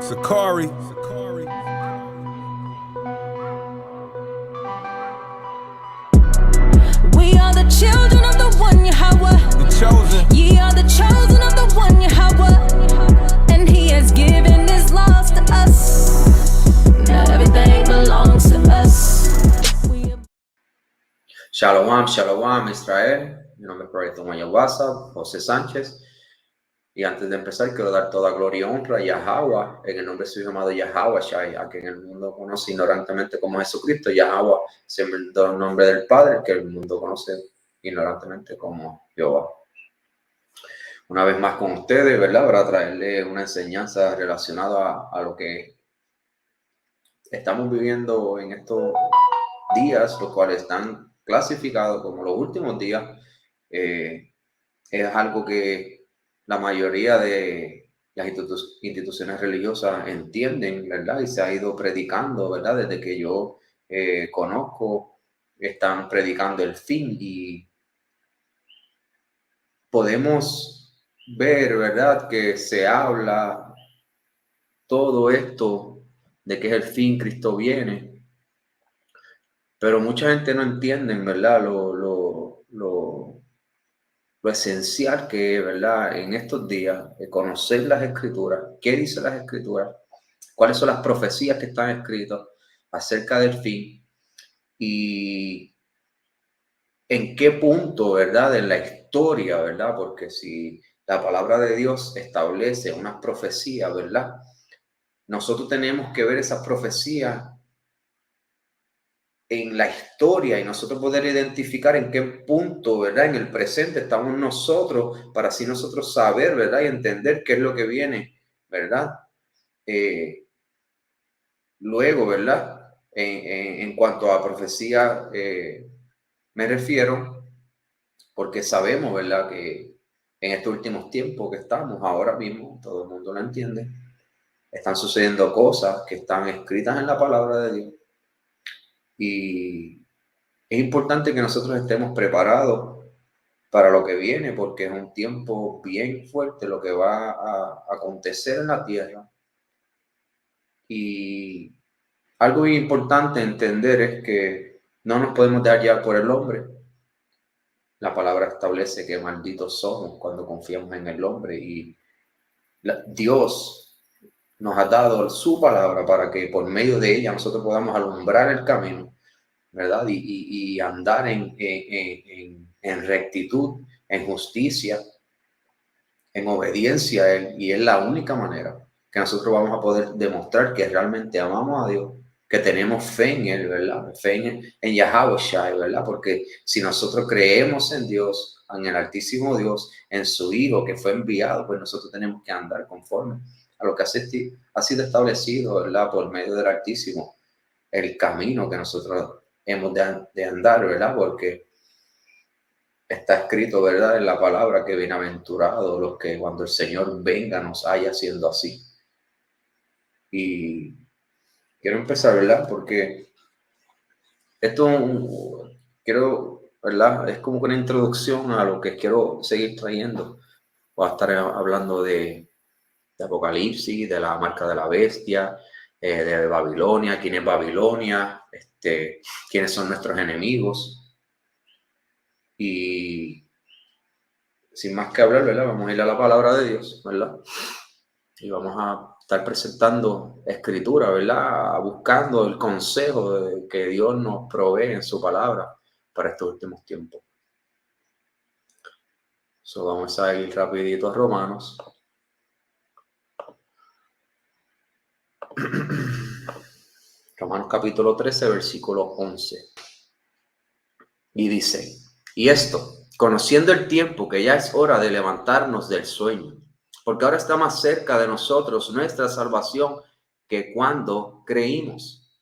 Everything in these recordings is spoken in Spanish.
Sakari. We are the children of the one Yahweh. The chosen. Ye are the chosen of the one Yahweh. And he has given his laws to us. Now everything belongs to us. Shalom, Shalom, Israel. Mi nombre es Proyecto Mayawasa, José Sánchez. Y antes de empezar, quiero dar toda gloria y honra a Yahweh, en el nombre de su hijo amado Yahweh Shai, a quien el mundo conoce ignorantemente como Jesucristo. Yahweh se inventó el nombre del Padre, que el mundo conoce ignorantemente como Jehová. Una vez más con ustedes, ¿verdad? Para traerles una enseñanza relacionada a lo que estamos viviendo en estos días, los cuales están clasificados como los últimos días. Es algo que la mayoría de las instituciones religiosas entienden, ¿verdad? Y se ha ido predicando, ¿verdad? Desde que yo conozco, están predicando el fin y podemos ver, ¿verdad? Que se habla todo esto de que es el fin, Cristo viene, pero mucha gente no entiende, ¿verdad? Lo esencial que es, ¿verdad? En estos días, conocer las Escrituras, qué dice las Escrituras, cuáles son las profecías que están escritas acerca del fin y en qué punto, ¿verdad? En la historia, ¿verdad? Porque si la palabra de Dios establece unas profecías, ¿verdad? Nosotros tenemos que ver esas profecías en la historia y nosotros poder identificar en qué punto, ¿verdad? En el presente estamos nosotros para así nosotros saber, ¿verdad? Y entender qué es lo que viene, ¿verdad? Luego, ¿verdad? En cuanto a profecía me refiero, porque sabemos, ¿verdad? Que en estos últimos tiempos que estamos ahora mismo, todo el mundo lo entiende, están sucediendo cosas que están escritas en la palabra de Dios. Y es importante que nosotros estemos preparados para lo que viene, porque es un tiempo bien fuerte lo que va a acontecer en la tierra. Y algo bien importante entender es que no nos podemos dejar llevar por el hombre. La palabra establece que malditos somos cuando confiamos en el hombre y Dios nos ha dado su palabra para que por medio de ella nosotros podamos alumbrar el camino, ¿verdad? Y andar en rectitud, en justicia, en obediencia a Él. Y es la única manera que nosotros vamos a poder demostrar que realmente amamos a Dios, que tenemos fe en Él, ¿verdad? Fe en Yahweh Shai, ¿verdad? Porque si nosotros creemos en Dios, en el Altísimo Dios, en su Hijo que fue enviado, pues nosotros tenemos que andar conforme a lo que ha sido establecido, ¿verdad? Por medio del Altísimo, el camino que nosotros hemos de andar, ¿verdad? Porque está escrito, ¿verdad? En la palabra que bienaventurados los que cuando el Señor venga nos haya siendo así. Y quiero empezar, ¿verdad? Porque quiero, ¿verdad? Es como una introducción a lo que quiero seguir trayendo. Voy a estar hablando de Apocalipsis, de la marca de la bestia, de Babilonia, quién es Babilonia, quiénes son nuestros enemigos. Y sin más que hablar, ¿verdad? Vamos a ir a la palabra de Dios, ¿verdad? Y vamos a estar presentando escritura, ¿verdad? Buscando el consejo que Dios nos provee en su palabra para estos últimos tiempos. Vamos a ir rapidito a Romanos. Romanos capítulo 13, versículo 11. Y dice, y esto, conociendo el tiempo que ya es hora de levantarnos del sueño, porque ahora está más cerca de nosotros nuestra salvación que cuando creímos.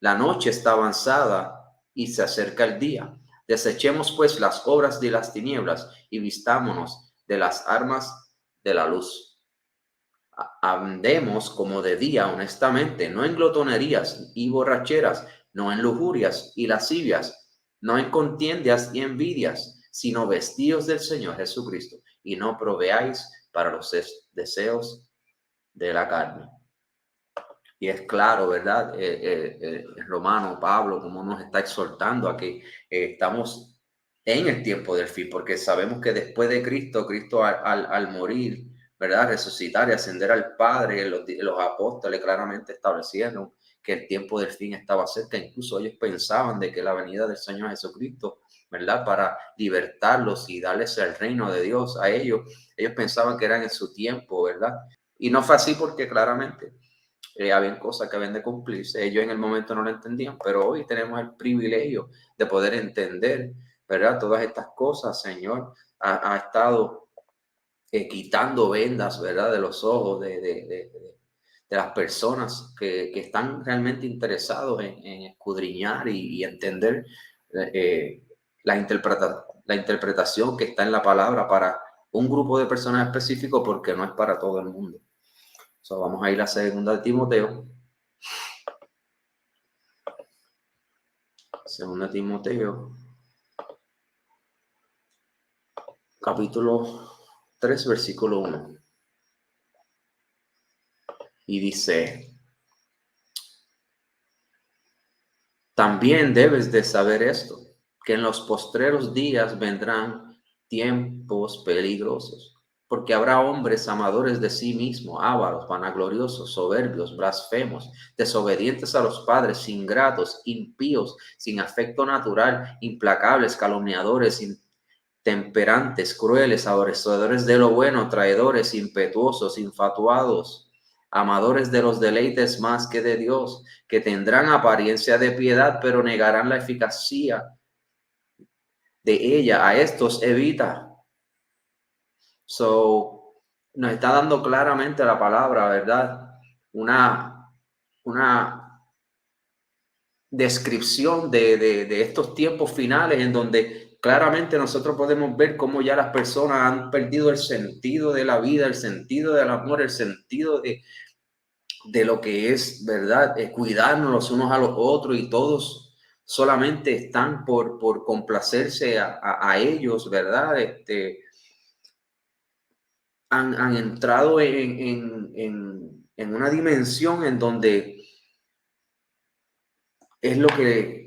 La noche está avanzada y se acerca el día. Desechemos pues las obras de las tinieblas y vistámonos de las armas de la luz. Andemos como de día honestamente, no en glotonerías y borracheras, no en lujurias y lascivias, no en contiendas y envidias, sino vestidos del Señor Jesucristo y no proveáis para los deseos de la carne. Y es claro, ¿verdad? El romano Pablo, como nos está exhortando a que estamos en el tiempo del fin, porque sabemos que después de Cristo, Cristo al morir, ¿verdad? Resucitar y ascender al Padre, los apóstoles claramente establecieron que el tiempo del fin estaba cerca. Incluso ellos pensaban de que la venida del Señor Jesucristo, ¿verdad? Para libertarlos y darles el reino de Dios a ellos, ellos pensaban que eran en su tiempo, ¿verdad? Y no fue así porque claramente habían cosas que habían de cumplirse. Ellos en el momento no lo entendían, pero hoy tenemos el privilegio de poder entender, ¿verdad? Todas estas cosas, Señor, ha estado quitando vendas, ¿verdad? De los ojos de las personas que están realmente interesados en escudriñar y entender la interpretación que está en la palabra para un grupo de personas específico, porque no es para todo el mundo. So, vamos a ir a 2 de Timoteo. 2 de Timoteo, capítulo 3, versículo 1. Y dice: también debes de saber esto, que en los postreros días vendrán tiempos peligrosos, porque habrá hombres amadores de sí mismos, ávaros, vanagloriosos, soberbios, blasfemos, desobedientes a los padres, ingratos, impíos, sin afecto natural, implacables, calumniadores, intemperantes, crueles, aborrecedores de lo bueno, traidores, impetuosos, infatuados, amadores de los deleites más que de Dios, que tendrán apariencia de piedad, pero negarán la eficacia de ella. A estos evita. So, nos está dando claramente la palabra, ¿verdad? Una descripción de estos tiempos finales en donde claramente nosotros podemos ver cómo ya las personas han perdido el sentido de la vida, el sentido del amor, el sentido de lo que es, ¿verdad? Cuidarnos los unos a los otros, y todos solamente están por complacerse a ellos, ¿verdad? Han entrado en una dimensión en donde es lo que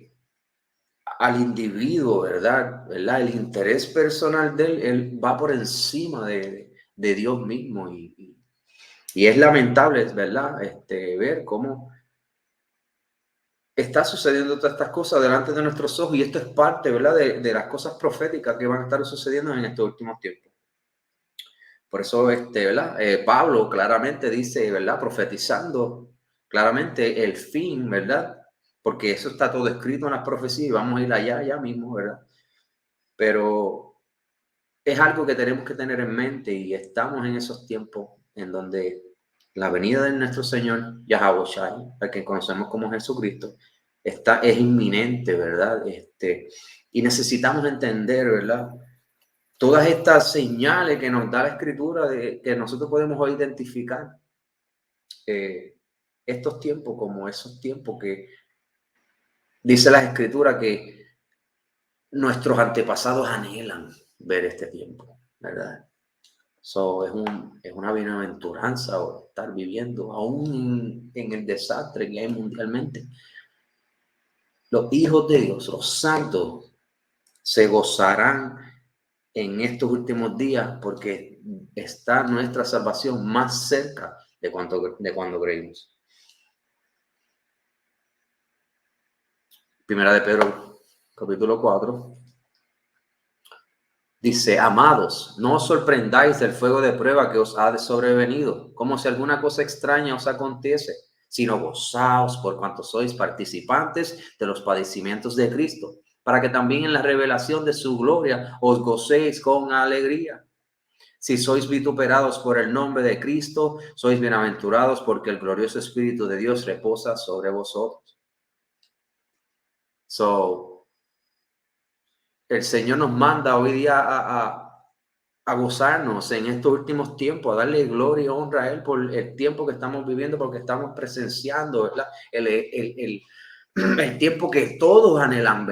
al individuo, ¿verdad? El interés personal de él va por encima de Dios mismo, y es lamentable, ¿verdad? Ver cómo está sucediendo todas estas cosas delante de nuestros ojos, y esto es parte, ¿verdad? De las cosas proféticas que van a estar sucediendo en estos últimos tiempos. Por eso, ¿verdad? Pablo claramente dice, ¿verdad? Profetizando claramente el fin, ¿verdad? Porque eso está todo escrito en las profecías, y vamos a ir allá mismo, ¿verdad? Pero es algo que tenemos que tener en mente, y estamos en esos tiempos en donde la venida de nuestro Señor Yahweh Shai, al que conocemos como Jesucristo, es inminente, ¿verdad? Y necesitamos entender, ¿verdad? Todas estas señales que nos da la Escritura, que nosotros podemos hoy identificar estos tiempos como esos tiempos que dice la Escritura que nuestros antepasados anhelan ver este tiempo, ¿verdad? So, es una bienaventuranza estar viviendo aún en el desastre que hay mundialmente. Los hijos de Dios, los santos, se gozarán en estos últimos días, porque está nuestra salvación más cerca de cuando creímos. Primera de Pedro, capítulo 4. Dice: amados, no os sorprendáis del fuego de prueba que os ha sobrevenido, como si alguna cosa extraña os acontece, sino gozaos por cuanto sois participantes de los padecimientos de Cristo, para que también en la revelación de su gloria os gocéis con alegría. Si sois vituperados por el nombre de Cristo, sois bienaventurados, porque el glorioso Espíritu de Dios reposa sobre vosotros. El Señor nos manda hoy día a gozarnos en estos últimos tiempos, a darle gloria y honra a Él por el tiempo que estamos viviendo, porque estamos presenciando, ¿verdad? El tiempo que todos anhelan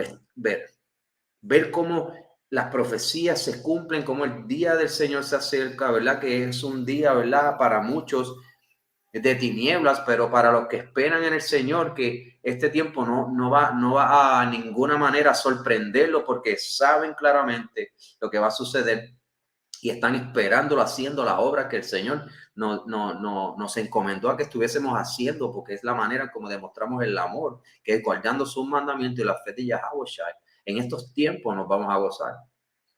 ver cómo las profecías se cumplen, cómo el día del Señor se acerca, ¿verdad? Que es un día, ¿verdad? Para muchos de tinieblas, pero para los que esperan en el Señor, que este tiempo no va a ninguna manera a sorprenderlos, porque saben claramente lo que va a suceder y están esperándolo, haciendo la obra que el Señor nos encomendó a que estuviésemos haciendo, porque es la manera como demostramos el amor, que es guardando sus mandamientos y la fe de Yahweh Shai. En estos tiempos nos vamos a gozar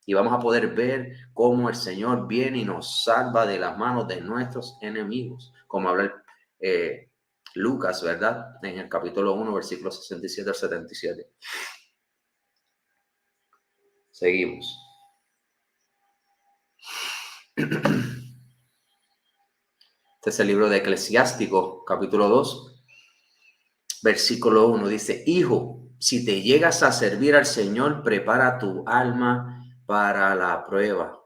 y vamos a poder ver cómo el Señor viene y nos salva de las manos de nuestros enemigos, como habla Lucas, ¿verdad? En el capítulo 1, versículos 67 al 77. Seguimos. Este es el libro de Eclesiástico, capítulo 2, versículo 1. Dice: Hijo, si te llegas a servir al Señor, prepara tu alma para la prueba.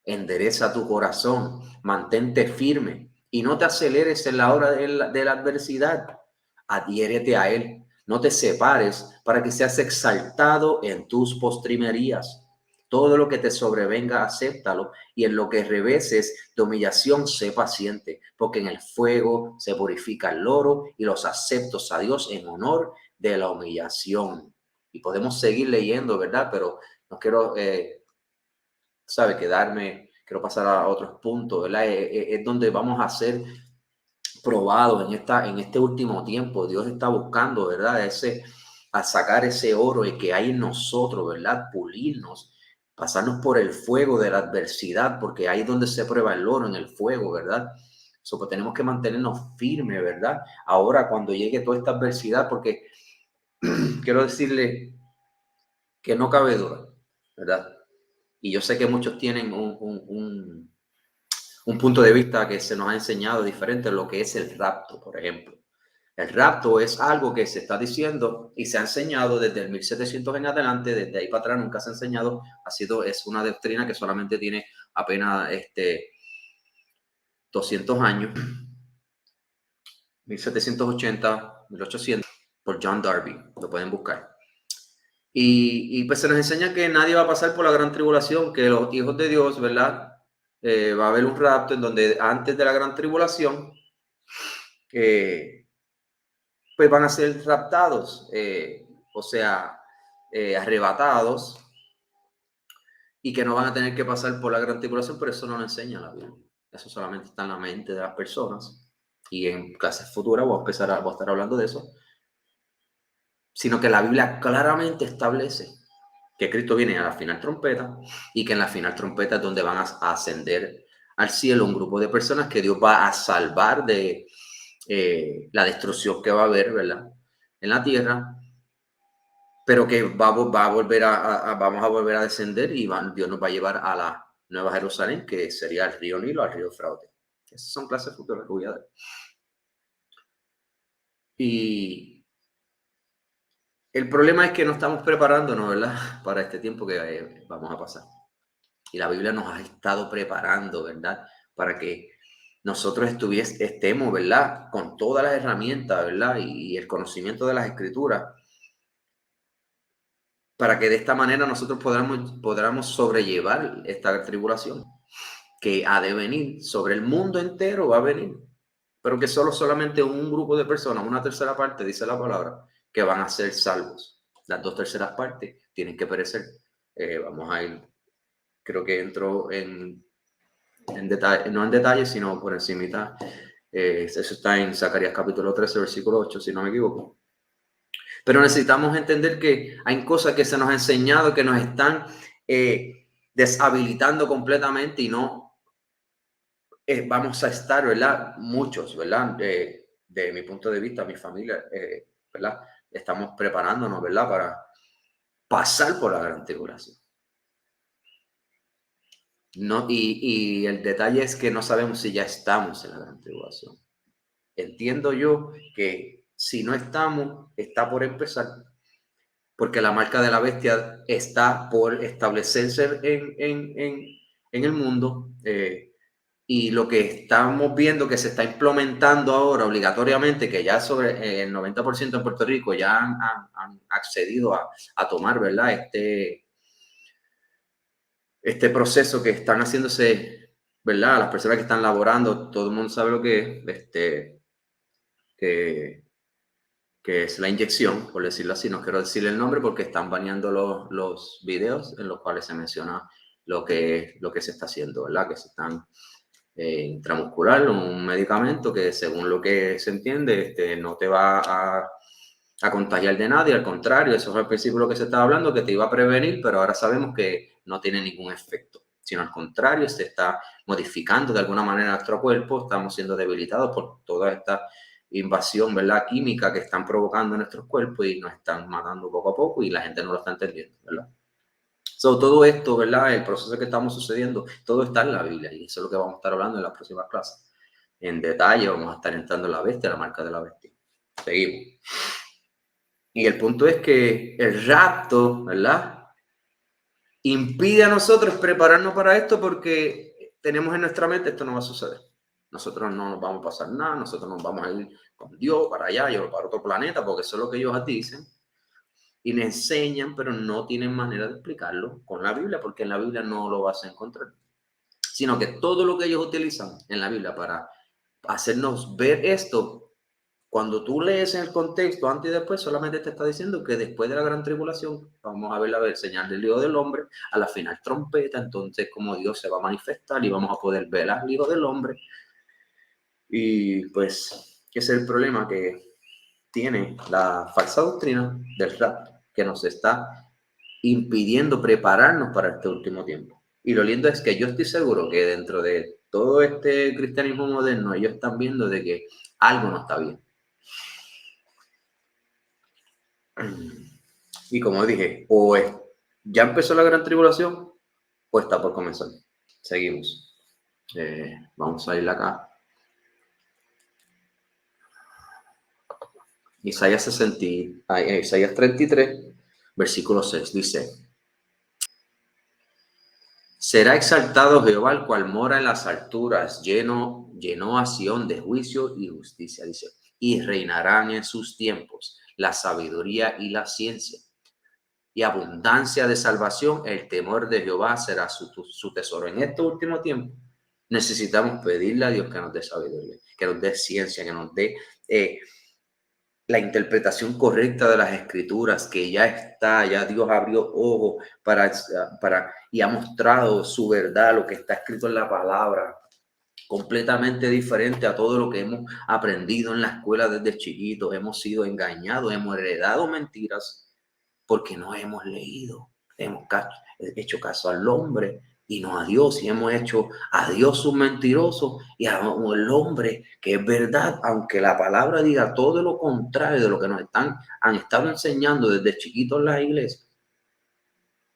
Endereza tu corazón, mantente firme y no te aceleres en la hora de la adversidad. Adhiérete a Él, no te separes para que seas exaltado en tus postrimerías. Todo lo que te sobrevenga, acéptalo, y en lo que reveses de humillación, sé paciente, porque en el fuego se purifica el oro y los aceptos a Dios en honor de la humillación. Y podemos seguir leyendo, ¿verdad? Pero no quiero, quiero pasar a otros puntos, ¿verdad? Es donde vamos a ser probados en este último tiempo. Dios está buscando, ¿verdad? A sacar ese oro y que hay en nosotros, ¿verdad? Pulirnos, pasarnos por el fuego de la adversidad, porque ahí es donde se prueba el oro, en el fuego, ¿verdad? Pues tenemos que mantenernos firmes, ¿verdad? Ahora, cuando llegue toda esta adversidad, porque quiero decirle que no cabe duda, ¿verdad? Y yo sé que muchos tienen un punto de vista que se nos ha enseñado diferente a lo que es el rapto, por ejemplo. El rapto es algo que se está diciendo y se ha enseñado desde el 1700 en adelante, desde ahí para atrás nunca se ha enseñado, es una doctrina que solamente tiene apenas 200 años, 1780, 1800, por John Darby, lo pueden buscar. Y pues se nos enseña que nadie va a pasar por la gran tribulación, que los hijos de Dios, ¿verdad? Va a haber un rapto en donde antes de la gran tribulación, pues van a ser raptados, arrebatados, y que no van a tener que pasar por la gran tribulación, pero eso no lo enseña la Biblia. Eso solamente está en la mente de las personas, y en clases futuras voy a estar hablando de eso, sino que la Biblia claramente establece que Cristo viene a la final trompeta y que en la final trompeta es donde van a ascender al cielo un grupo de personas que Dios va a salvar de la destrucción que va a haber, ¿verdad?, en la tierra, pero que vamos a volver a descender y Dios nos va a llevar a la Nueva Jerusalén, que sería el río Nilo, al río Eufrates. Esas son clases futuras que voy a dar. Y el problema es que no estamos preparándonos, ¿verdad?, para este tiempo que vamos a pasar. Y la Biblia nos ha estado preparando, ¿verdad?, para que nosotros estemos, ¿verdad?, con todas las herramientas, ¿verdad?, y el conocimiento de las Escrituras, para que de esta manera nosotros podamos sobrellevar esta tribulación que ha de venir sobre el mundo entero, va a venir, pero que solamente un grupo de personas, una tercera parte, dice la palabra, que van a ser salvos. Las 2/3 partes tienen que perecer. Vamos a ir, creo que entro en detalle, no en detalle, sino por encimita. Eso está en Zacarías capítulo 13, versículo 8, si no me equivoco. Pero necesitamos entender que hay cosas que se nos ha enseñado que nos están deshabilitando completamente y no vamos a estar, ¿verdad? Muchos, ¿verdad? De mi punto de vista, mi familia, ¿verdad? Estamos preparándonos, ¿verdad?, para pasar por la gran tribulación. No, y el detalle es que no sabemos si ya estamos en la gran tribulación. Entiendo yo que si no estamos, está por empezar, porque la marca de la bestia está por establecerse en el mundo, y lo que estamos viendo que se está implementando ahora obligatoriamente, que ya sobre el 90% en Puerto Rico ya han accedido a tomar, ¿verdad?, este proceso que están haciéndose, ¿verdad? Las personas que están laborando, todo el mundo sabe lo que es, que es la inyección, por decirlo así. No quiero decir el nombre porque están baneando los videos en los cuales se menciona lo que se está haciendo, ¿verdad? Que se están intramuscular, un medicamento que según lo que se entiende, no te va a contagiar de nadie, al contrario, eso es al principio lo que se estaba hablando, que te iba a prevenir, pero ahora sabemos que no tiene ningún efecto, sino al contrario, se está modificando de alguna manera nuestro cuerpo, estamos siendo debilitados por toda esta invasión, ¿verdad?, química que están provocando en nuestros cuerpos y nos están matando poco a poco y la gente no lo está entendiendo, ¿verdad? So, todo esto, ¿verdad? El proceso que estamos sucediendo, todo está en la Biblia y eso es lo que vamos a estar hablando en las próximas clases. En detalle vamos a estar entrando en la bestia, la marca de la bestia. Seguimos. Y el punto es que el rapto, ¿verdad?, impide a nosotros prepararnos para esto porque tenemos en nuestra mente esto no va a suceder. Nosotros no nos vamos a pasar nada, nosotros nos vamos a ir con Dios para allá, yo para otro planeta, porque eso es lo que ellos dicen. Y le enseñan, pero no tienen manera de explicarlo con la Biblia, porque en la Biblia no lo vas a encontrar. Sino que todo lo que ellos utilizan en la Biblia para hacernos ver esto, cuando tú lees en el contexto antes y después, solamente te está diciendo que después de la gran tribulación vamos a ver la señal del Hijo del Hombre, a la final trompeta, entonces como Dios se va a manifestar y vamos a poder ver al Hijo del Hombre. Y pues, ese es el problema que tiene la falsa doctrina del rapto, que nos está impidiendo prepararnos para este último tiempo. Y lo lindo es que yo estoy seguro que dentro de todo este cristianismo moderno, ellos están viendo de que algo no está bien. Y como dije, o ya empezó la gran tribulación, o está por comenzar. Seguimos. Vamos a ir acá. Isaías 33, versículo 6, dice: será exaltado Jehová, el cual mora en las alturas, llenó a Sión de juicio y justicia, dice, y reinarán en sus tiempos la sabiduría y la ciencia, y abundancia de salvación, el temor de Jehová será su tesoro. En este último tiempo necesitamos pedirle a Dios que nos dé sabiduría, que nos dé ciencia, que nos dé la interpretación correcta de las escrituras, que ya Dios abrió ojos y ha mostrado su verdad, lo que está escrito en la palabra, completamente diferente a todo lo que hemos aprendido en la escuela desde chiquitos. Hemos sido engañados, hemos heredado mentiras porque no hemos leído, hemos hecho caso al hombre y no a Dios, y hemos hecho a Dios un mentiroso y al hombre que es verdad, aunque la palabra diga todo lo contrario de lo que nos han estado enseñando desde chiquitos en la iglesia.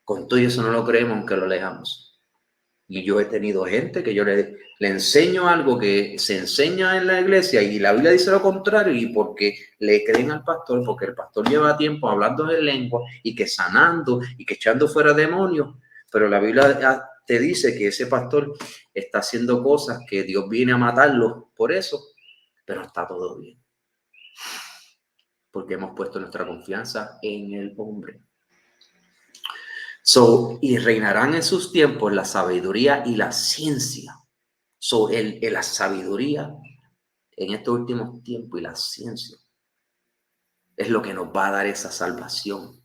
Con todo eso no lo creemos aunque lo leamos. Y yo he tenido gente que yo le enseño algo que se enseña en la iglesia y la Biblia dice lo contrario, y porque le creen al pastor, porque el pastor lleva tiempo hablando de lengua y que sanando y que echando fuera demonios, pero la Biblia te dice que ese pastor está haciendo cosas que Dios viene a matarlo por eso, pero está todo bien. Porque hemos puesto nuestra confianza en el hombre. Y reinarán en sus tiempos la sabiduría y la ciencia. La sabiduría en estos últimos tiempos y la ciencia es lo que nos va a dar esa salvación.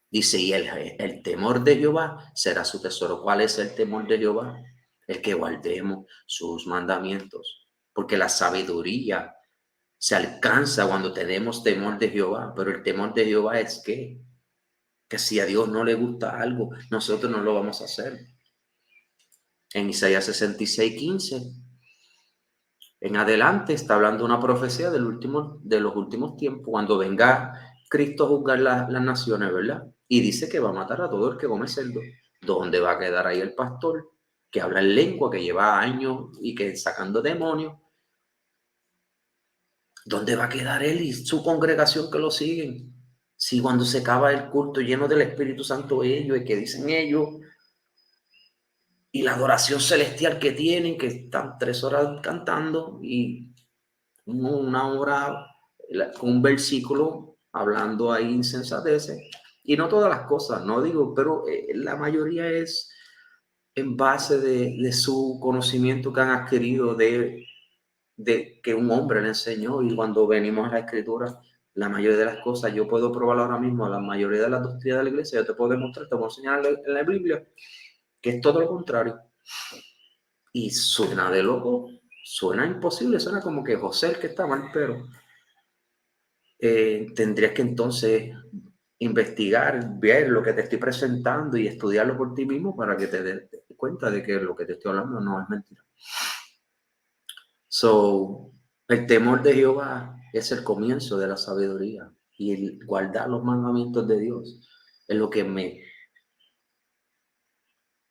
Dice, y el temor de Jehová será su tesoro. ¿Cuál es el temor de Jehová? El que guardemos sus mandamientos. Porque la sabiduría se alcanza cuando tenemos temor de Jehová. Pero el temor de Jehová es que si a Dios no le gusta algo, nosotros no lo vamos a hacer. En Isaías 66:15, en adelante está hablando una profecía de los últimos tiempos, cuando venga Cristo a juzgar las naciones, ¿verdad? Y dice que va a matar a todo el que come cerdo. ¿Dónde va a quedar ahí el pastor que habla en lengua, que lleva años y que sacando demonios? ¿Dónde va a quedar él y su congregación que lo siguen? Si cuando se acaba el culto lleno del Espíritu Santo ellos, y que dicen ellos, y la adoración celestial que tienen, que están 3 horas cantando y 1 hora con un versículo hablando ahí insensateces, y no todas las cosas, no digo, pero la mayoría es en base de su conocimiento que han adquirido de que un hombre le enseñó. Y cuando venimos a la escritura, la mayoría de las cosas, yo puedo probar ahora mismo, la mayoría de las doctrinas de la iglesia, yo te puedo demostrar, te puedo enseñar en la Biblia, que es todo lo contrario. Y suena de loco, suena imposible, suena como que José el que está mal, pero tendrías que entonces investigar, ver lo que te estoy presentando y estudiarlo por ti mismo para que te des cuenta de que lo que te estoy hablando no es mentira. So, el temor de Jehová es el comienzo de la sabiduría, y el guardar los mandamientos de Dios es lo que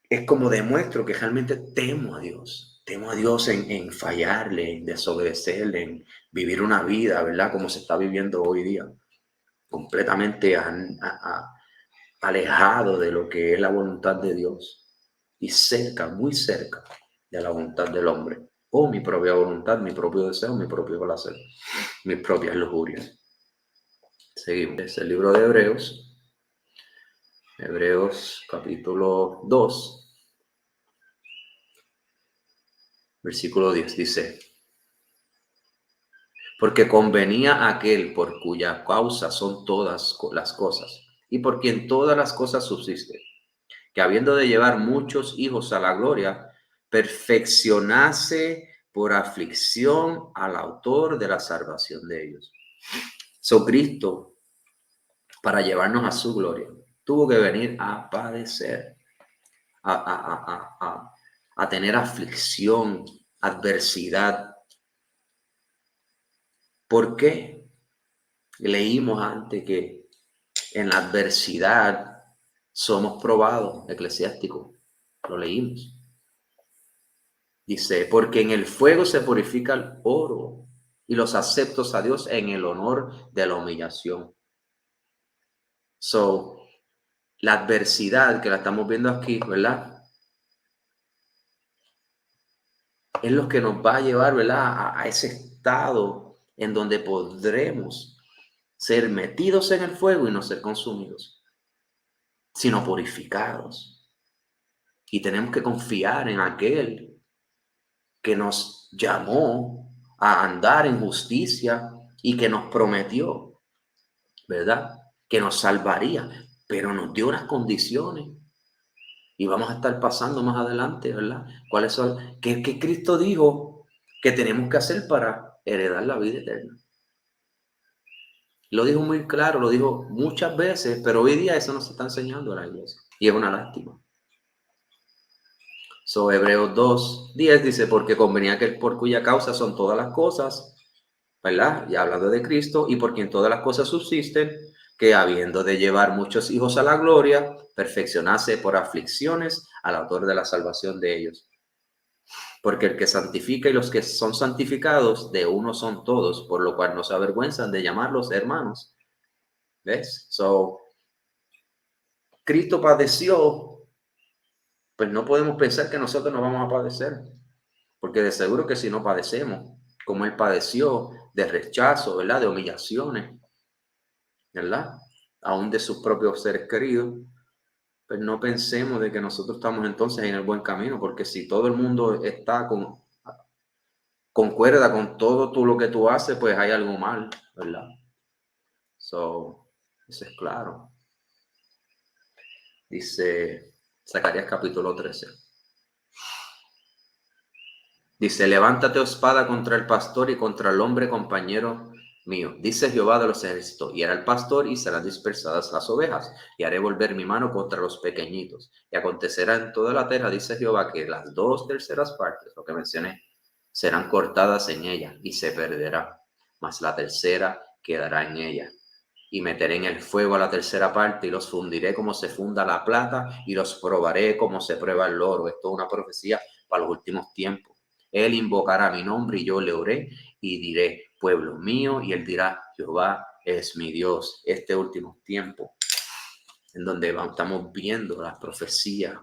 es como demuestro que realmente temo a Dios. Temo a Dios en fallarle, en desobedecerle, en vivir una vida, ¿verdad? Como se está viviendo hoy día, completamente alejado de lo que es la voluntad de Dios y cerca, muy cerca de la voluntad del hombre, o mi propia voluntad, mi propio deseo, mi propio placer, mis propias lujurias. Seguimos. Es el libro de Hebreos, Hebreos capítulo 2, versículo 10, dice: porque convenía a aquel por cuya causa son todas las cosas, y por quien todas las cosas subsisten, que habiendo de llevar muchos hijos a la gloria, perfeccionase por aflicción al autor de la salvación de ellos. So, Cristo, para llevarnos a su gloria, tuvo que venir a padecer, a tener aflicción, adversidad. ¿Por qué? Leímos antes que en la adversidad somos probados, Eclesiástico, lo leímos. Dice, porque en el fuego se purifica el oro y los aceptos a Dios en el honor de la humillación. So, la adversidad que la estamos viendo aquí, ¿verdad? Es lo que nos va a llevar, ¿verdad? A ese estado en donde podremos ser metidos en el fuego y no ser consumidos, sino purificados. Y tenemos que confiar en aquel que nos llamó a andar en justicia y que nos prometió, ¿verdad? Que nos salvaría, pero nos dio unas condiciones. Y vamos a estar pasando más adelante, ¿verdad? ¿Cuáles son? ¿Qué Cristo dijo que tenemos que hacer para heredar la vida eterna? Lo dijo muy claro, lo dijo muchas veces, pero hoy día eso no se está enseñando a la iglesia. Y es una lástima. So, Hebreos 2:10 dice, porque convenía que por cuya causa son todas las cosas, ¿verdad? Y hablando de Cristo, y por quien todas las cosas subsisten, que habiendo de llevar muchos hijos a la gloria, perfeccionase por aflicciones al autor de la salvación de ellos. Porque el que santifica y los que son santificados, de uno son todos, por lo cual no se avergüenzan de llamarlos hermanos. ¿Ves? So, Cristo padeció, pues no podemos pensar que nosotros no vamos a padecer, porque de seguro que si no padecemos, como Él padeció de rechazo, ¿verdad? De humillaciones, ¿verdad? Aún de sus propios seres queridos, pues no pensemos de que nosotros estamos entonces en el buen camino, porque si todo el mundo está concuerda con todo lo que tú haces, pues hay algo mal, ¿verdad? So, eso es claro. Dice Zacarías capítulo 13. Dice, levántate, oh espada, contra el pastor y contra el hombre compañero mío. Dice Jehová de los ejércitos, y era el pastor y serán dispersadas las ovejas, y haré volver mi mano contra los pequeñitos. Y acontecerá en toda la tierra, dice Jehová, que las 2/3 partes, lo que mencioné, serán cortadas en ella, y se perderá, mas la tercera quedará en ella. Y meteré en el fuego a la tercera parte, y los fundiré como se funda la plata, y los probaré como se prueba el oro. Esto es una profecía para los últimos tiempos. Él invocará mi nombre y yo le oré y diré, pueblo mío, y él dirá, Jehová es mi Dios. Este último tiempo, en donde estamos viendo las profecías,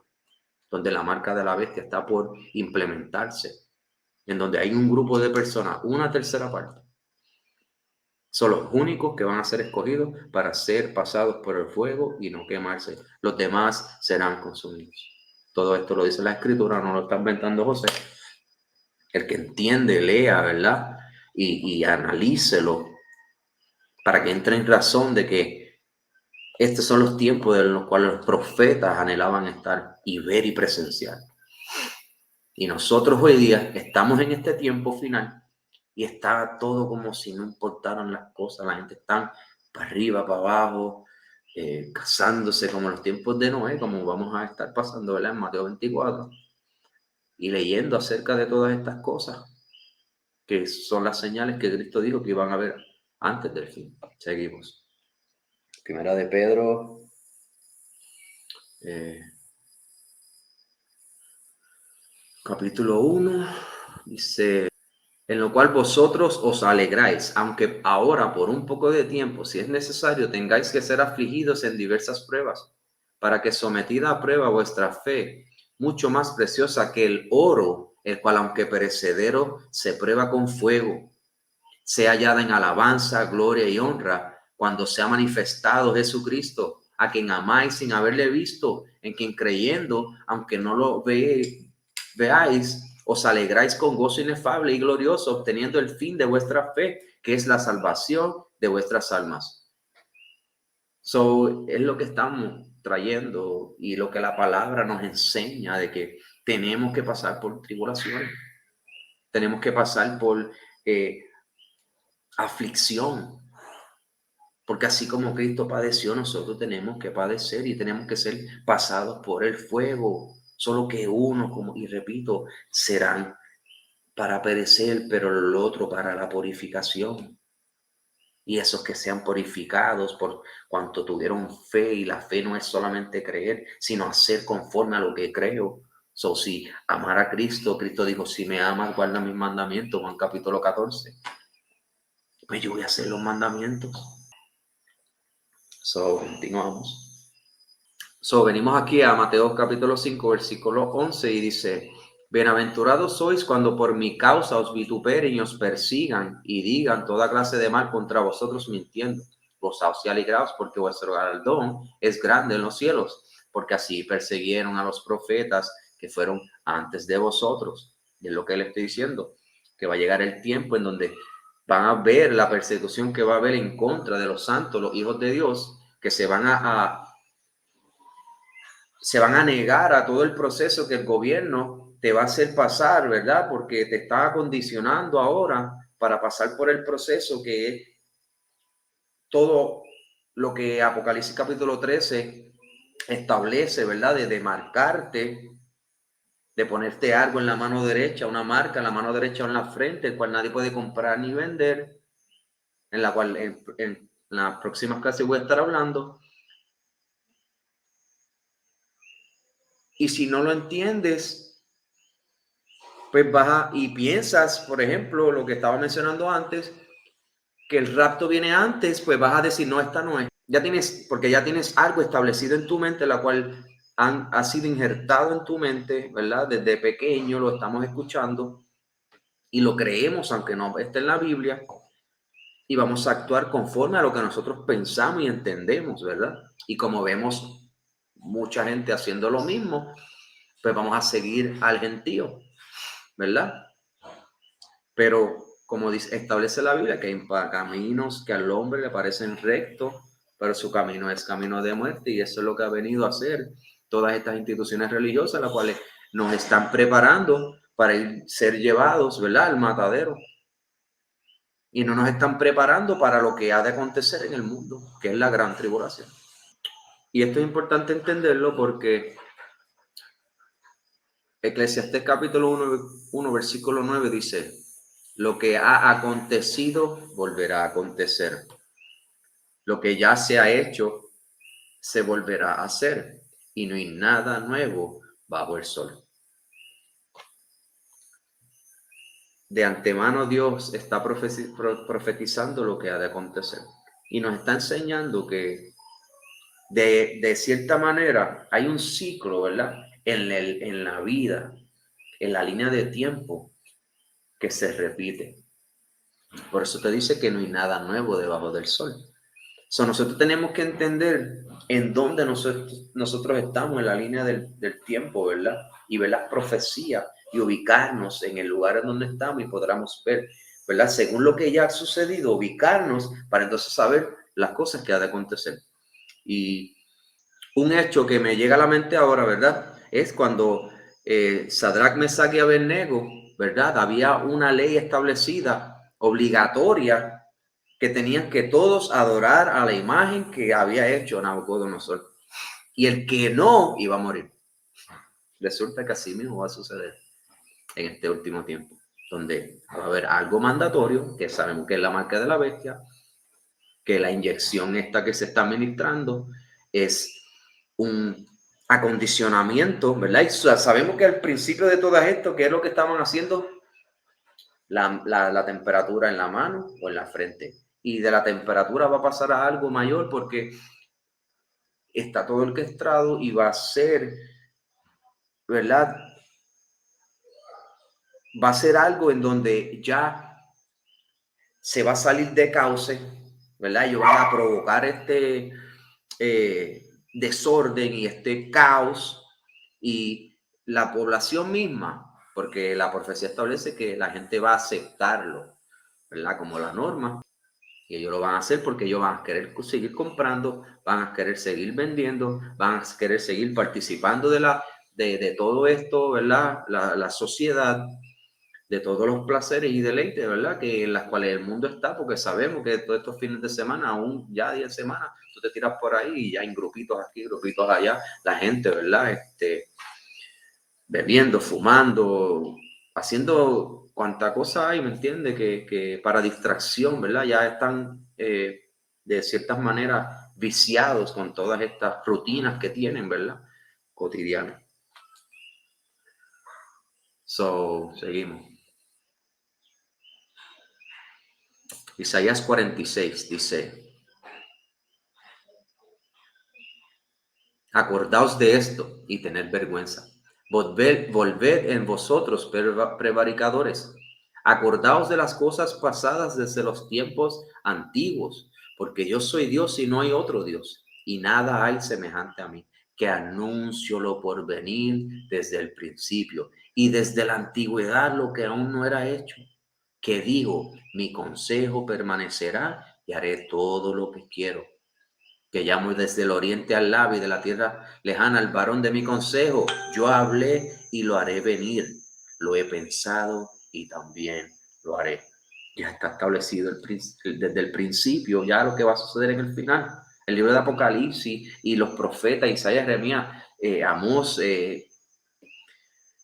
donde la marca de la bestia está por implementarse, en donde hay un grupo de personas, una tercera parte, son los únicos que van a ser escogidos para ser pasados por el fuego y no quemarse. Los demás serán consumidos. Todo esto lo dice la Escritura, no lo está inventando José. El que entiende, lea, ¿verdad? Y analícelo para que entre en razón de que estos son los tiempos en los cuales los profetas anhelaban estar y ver y presenciar. Y nosotros hoy día estamos en este tiempo final y está todo como si no importaran las cosas. La gente está para arriba, para abajo, casándose como en los tiempos de Noé, como vamos a estar pasando, ¿verdad? En Mateo 24 y leyendo acerca de todas estas cosas que son las señales que Cristo dijo que iban a haber antes del fin. Seguimos. Primera de Pedro, capítulo 1, dice: en lo cual vosotros os alegráis, aunque ahora por un poco de tiempo, si es necesario, tengáis que ser afligidos en diversas pruebas, para que sometida a prueba vuestra fe, mucho más preciosa que el oro, el cual aunque perecedero se prueba con fuego, sea hallada en alabanza, gloria y honra cuando sea manifestado Jesucristo, a quien amáis sin haberle visto, en quien creyendo, aunque no lo veáis, os alegráis con gozo inefable y glorioso, obteniendo el fin de vuestra fe, que es la salvación de vuestras almas. Es lo que estamos trayendo y lo que la palabra nos enseña, de que tenemos que pasar por tribulación, tenemos que pasar por aflicción, porque así como Cristo padeció, nosotros tenemos que padecer y tenemos que ser pasados por el fuego. Solo que uno, como y repito, serán para perecer, pero el otro para la purificación. Y esos que sean purificados por cuanto tuvieron fe, y la fe no es solamente creer, sino hacer conforme a lo que creo. Si amar a Cristo, Cristo dijo: si me amas, guarda mis mandamientos, Juan capítulo 14. Pues yo voy a hacer los mandamientos. Continuamos. Venimos aquí a Mateo capítulo 5, versículo 11 y dice: bienaventurados sois cuando por mi causa os vituperen y os persigan y digan toda clase de mal contra vosotros mintiendo. Gozaos y alegraos, porque vuestro galardón es grande en los cielos, porque así persiguieron a los profetas que fueron antes de vosotros. Y es lo que le estoy diciendo, que va a llegar el tiempo en donde van a ver la persecución que va a haber en contra de los santos, los hijos de Dios, que se van a negar a todo el proceso que el gobierno te va a hacer pasar, ¿verdad? Porque te está acondicionando ahora para pasar por el proceso que es todo lo que Apocalipsis capítulo 13 establece, ¿verdad? De marcarte, de ponerte algo en la mano derecha, una marca en la mano derecha o en la frente, el cual nadie puede comprar ni vender, en la cual en las próximas clases voy a estar hablando. Y si no lo entiendes, pues vas y piensas, por ejemplo, lo que estaba mencionando antes, que el rapto viene antes, pues vas a decir: no, esta no es. Porque ya tienes algo establecido en tu mente, la cual ha sido injertado en tu mente, ¿verdad? Desde pequeño lo estamos escuchando y lo creemos, aunque no esté en la Biblia, y vamos a actuar conforme a lo que nosotros pensamos y entendemos, ¿verdad? Y como vemos mucha gente haciendo lo mismo, pues vamos a seguir al gentío, ¿verdad? Pero como establece la Biblia, que hay caminos que al hombre le parecen rectos, pero su camino es camino de muerte, y eso es lo que ha venido a hacer todas estas instituciones religiosas, las cuales nos están preparando para ser llevados, ¿verdad?, al matadero. Y no nos están preparando para lo que ha de acontecer en el mundo, que es la gran tribulación. Y esto es importante entenderlo porque Eclesiastés capítulo 1, versículo 9 dice: lo que ha acontecido volverá a acontecer. Lo que ya se ha hecho se volverá a hacer, y no hay nada nuevo bajo el sol. De antemano Dios está profetizando lo que ha de acontecer y nos está enseñando que de cierta manera hay un ciclo, ¿verdad?, en la vida, en la línea de tiempo, que se repite. Por eso te dice que no hay nada nuevo debajo del sol. So, nosotros tenemos que entender en dónde nosotros estamos en la línea del tiempo, ¿verdad? Y ver las profecías y ubicarnos en el lugar en donde estamos y podamos ver, ¿verdad? Según lo que ya ha sucedido, ubicarnos para entonces saber las cosas que ha de acontecer. Y un hecho que me llega a la mente ahora, ¿verdad? Es cuando Sadrach, Mesach y Abednego, ¿verdad? Había una ley establecida, obligatoria, que tenían que todos adorar a la imagen que había hecho Nabucodonosor. Y el que no iba a morir. Resulta que así mismo va a suceder en este último tiempo, donde va a haber algo mandatorio, que sabemos que es la marca de la bestia, que la inyección esta que se está administrando es un acondicionamiento, ¿verdad? Y sabemos que al principio de todo esto, ¿qué es lo que estaban haciendo? La temperatura en la mano o en la frente. Y de la temperatura va a pasar a algo mayor porque está todo orquestado y va a ser, ¿verdad? Va a ser algo en donde ya se va a salir de cauce, ¿verdad? Ellos van a provocar este desorden y este caos y la población misma, porque la profecía establece que la gente va a aceptarlo, ¿verdad? Como la norma. Y ellos lo van a hacer porque ellos van a querer seguir comprando, van a querer seguir vendiendo, van a querer seguir participando de todo esto, ¿verdad? La sociedad, de todos los placeres y deleites, ¿verdad? Que en las cuales el mundo está, porque sabemos que todos estos fines de semana, aún ya 10 semanas, tú te tiras por ahí y ya hay grupitos aquí, grupitos allá, la gente, ¿verdad? Bebiendo, fumando, haciendo cuanta cosa hay, ¿me entiendes? Que para distracción, ¿verdad? Ya están de ciertas maneras viciados con todas estas rutinas que tienen, ¿verdad? Cotidianas. Seguimos. Isaías 46 dice: acordaos de esto y tened vergüenza. Volved en vosotros, prevaricadores. Acordaos de las cosas pasadas desde los tiempos antiguos, porque yo soy Dios y no hay otro Dios, y nada hay semejante a mí, que anuncio lo por venir desde el principio y desde la antigüedad lo que aún no era hecho, que digo, mi consejo permanecerá y haré todo lo que quiero, que llamo desde el oriente al lado y de la tierra lejana al varón de mi consejo. Yo hablé y lo haré venir. Lo he pensado y también lo haré. Ya está establecido desde el principio ya lo que va a suceder en el final. El libro de Apocalipsis y los profetas Isaías, Jeremías, Amós,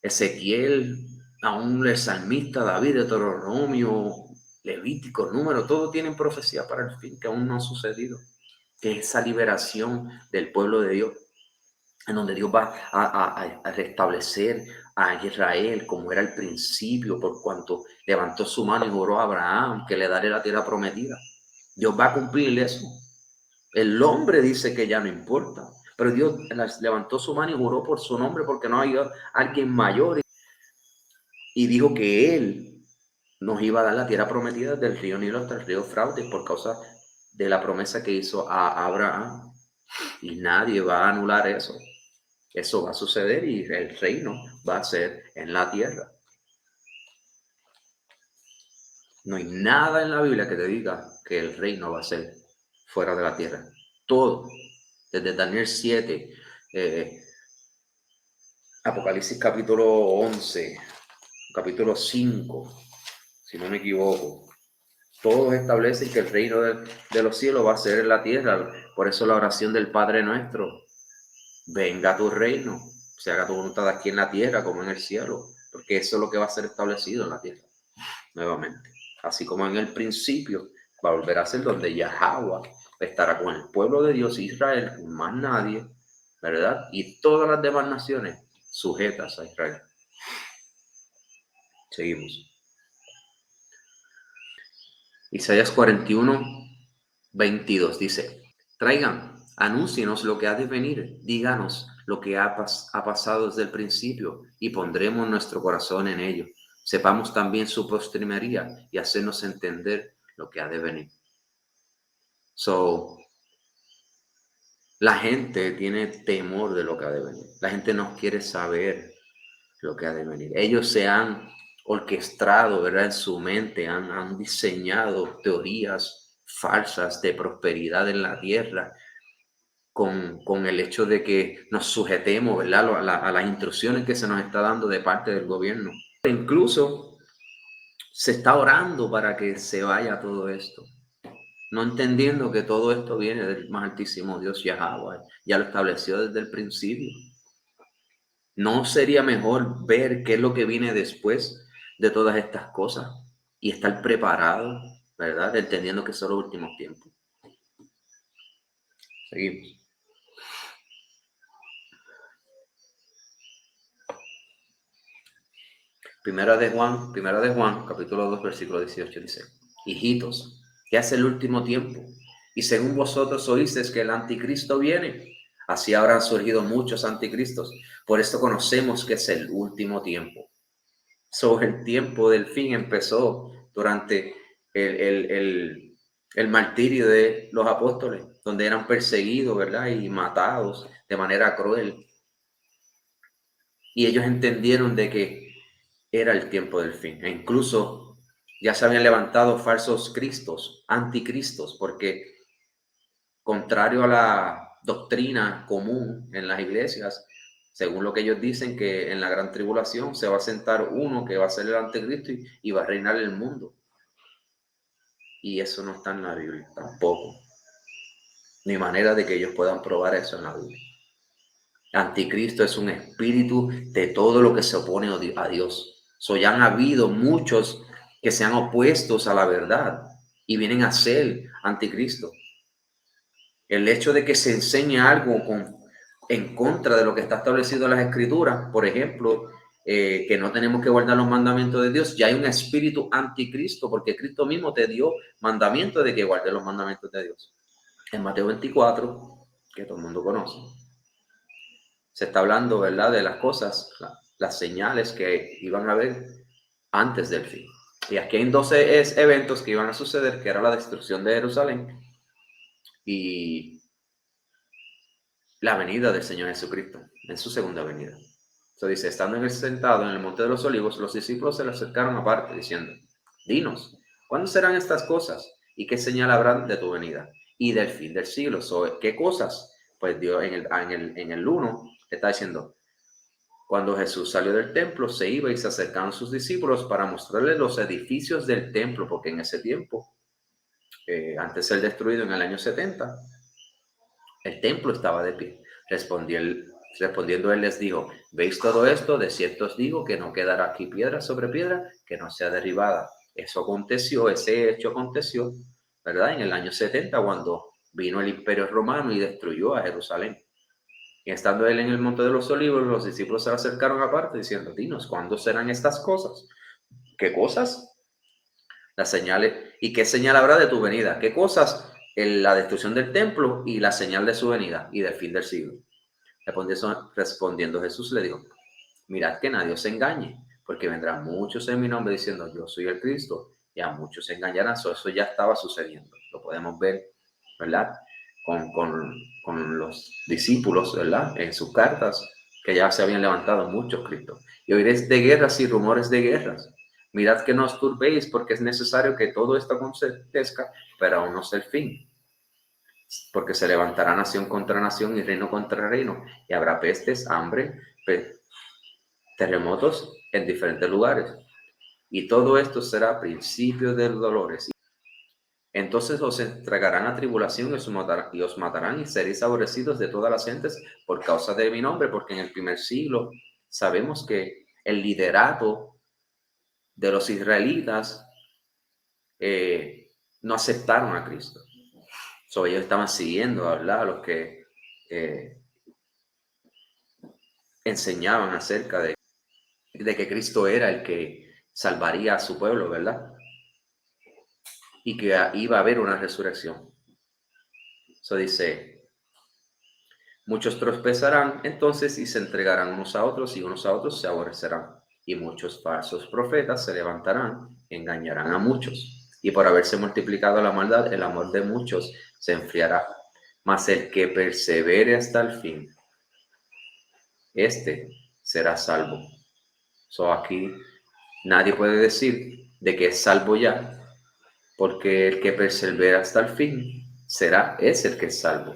Ezequiel, aún el salmista David, Deuteronomio, Levítico, Número, todos tienen profecía para el fin que aún no ha sucedido, que es esa liberación del pueblo de Dios, en donde Dios va a restablecer a Israel como era al principio, por cuanto levantó su mano y juró a Abraham que le daré la tierra prometida. Dios va a cumplir eso. El hombre dice que ya no importa, pero Dios levantó su mano y juró por su nombre, porque no hay alguien mayor, y dijo que él nos iba a dar la tierra prometida desde el río Nilo hasta el río Frautes, por causa de la promesa que hizo a Abraham. Y nadie va a anular eso. Eso va a suceder y el reino va a ser en la tierra. No hay nada en la Biblia que te diga que el reino va a ser fuera de la tierra. Todo, desde Daniel 7, Apocalipsis capítulo 11, capítulo 5, si no me equivoco. Todos establecen que el reino de los cielos va a ser en la tierra. Por eso la oración del Padre Nuestro: venga tu reino, se haga tu voluntad aquí en la tierra como en el cielo, porque eso es lo que va a ser establecido en la tierra nuevamente. Así como en el principio, va a volver a ser donde Yahweh estará con el pueblo de Dios, Israel, más nadie, ¿verdad? Y todas las demás naciones sujetas a Israel. Seguimos. Isaías 41, 22 dice: traigan, anúncienos lo que ha de venir, díganos lo que ha pasado desde el principio, y pondremos nuestro corazón en ello. Sepamos también su postrimería y hacernos entender lo que ha de venir. La gente tiene temor de lo que ha de venir. La gente no quiere saber lo que ha de venir. Ellos se han orquestado, ¿verdad? En su mente, han diseñado teorías falsas de prosperidad en la tierra con el hecho de que nos sujetemos, ¿verdad? A las instrucciones que se nos está dando de parte del gobierno. Incluso se está orando para que se vaya todo esto, no entendiendo que todo esto viene del más altísimo Dios Yahweh, ya lo estableció desde el principio. ¿No sería mejor ver qué es lo que viene después de todas estas cosas y estar preparado, verdad? Entendiendo que son los últimos tiempos. Seguimos. Primera de Juan, capítulo 2, versículo 18 dice: hijitos, ya es el último tiempo, y según vosotros oísteis que el anticristo viene, así habrán surgido muchos anticristos. Por esto conocemos que es el último tiempo. El tiempo del fin empezó durante el martirio de los apóstoles, donde eran perseguidos, ¿verdad? Y matados de manera cruel. Y ellos entendieron de que era el tiempo del fin. E incluso ya se habían levantado falsos cristos, anticristos, porque contrario a la doctrina común en las iglesias, según lo que ellos dicen, que en la gran tribulación se va a sentar uno que va a ser el anticristo y va a reinar el mundo. Y eso no está en la Biblia tampoco. Ni manera de que ellos puedan probar eso en la Biblia. Anticristo es un espíritu de todo lo que se opone a Dios. Ya han habido muchos que se han opuestos a la verdad y vienen a ser anticristo. El hecho de que se enseñe algo en contra de lo que está establecido en las escrituras, por ejemplo, que no tenemos que guardar los mandamientos de Dios, ya hay un espíritu anticristo, porque Cristo mismo te dio mandamiento de que guardes los mandamientos de Dios. En Mateo 24, que todo el mundo conoce, se está hablando, ¿verdad?, de las cosas, las señales que iban a haber antes del fin. Y aquí hay 12 eventos que iban a suceder, que era la destrucción de Jerusalén y la venida del Señor Jesucristo en su segunda venida. Entonces dice: estando sentado en el monte de los olivos, los discípulos se le acercaron aparte diciendo: dinos, ¿cuándo serán estas cosas? ¿Y qué señal habrán de tu venida y del fin del siglo? ¿Qué cosas? Pues Dios en el 1 está diciendo: cuando Jesús salió del templo, se iba y se acercaron sus discípulos para mostrarles los edificios del templo, porque en ese tiempo, antes de ser destruido en el año 70, el templo estaba de pie. Respondiendo él les dijo: ¿veis todo esto? De cierto os digo que no quedará aquí piedra sobre piedra que no sea derribada. Ese hecho aconteció, ¿verdad?, en el año 70, cuando vino el Imperio Romano y destruyó a Jerusalén. Y estando él en el monte de los olivos, los discípulos se acercaron aparte diciendo: dinos, ¿cuándo serán estas cosas? ¿Qué cosas? Las señales. ¿Y qué señal habrá de tu venida? ¿Qué cosas? La destrucción del templo y la señal de su venida y del fin del siglo. Respondiendo Jesús le dijo: mirad que nadie os engañe, porque vendrán muchos en mi nombre diciendo: yo soy el Cristo, y a muchos se engañarán. Eso ya estaba sucediendo. Lo podemos ver, ¿verdad?, con los discípulos, ¿verdad?, en sus cartas, que ya se habían levantado muchos cristos. Y oiréis de guerras y rumores de guerras. Mirad que no os turbéis, porque es necesario que todo esto acontezca, pero aún no es el fin. Porque se levantará nación contra nación y reino contra reino, y habrá pestes, hambre, terremotos en diferentes lugares. Y todo esto será principio de dolores. Entonces os entregarán a tribulación y os matarán, y seréis aborrecidos de todas las gentes por causa de mi nombre, porque en el primer siglo sabemos que el liderato de los israelitas no aceptaron a Cristo. Ellos estaban siguiendo, ¿verdad?, a los que enseñaban acerca de que Cristo era el que salvaría a su pueblo, ¿verdad?, y que iba a haber una resurrección. Dice: muchos tropezarán entonces y se entregarán unos a otros, y unos a otros se aborrecerán. Y muchos falsos profetas se levantarán, engañarán a muchos. Y por haberse multiplicado la maldad, el amor de muchos se enfriará. mas el que persevere hasta el fin, este será salvo. So aquí nadie puede decir de que es salvo ya, porque el que persevera hasta el fin es el que es salvo.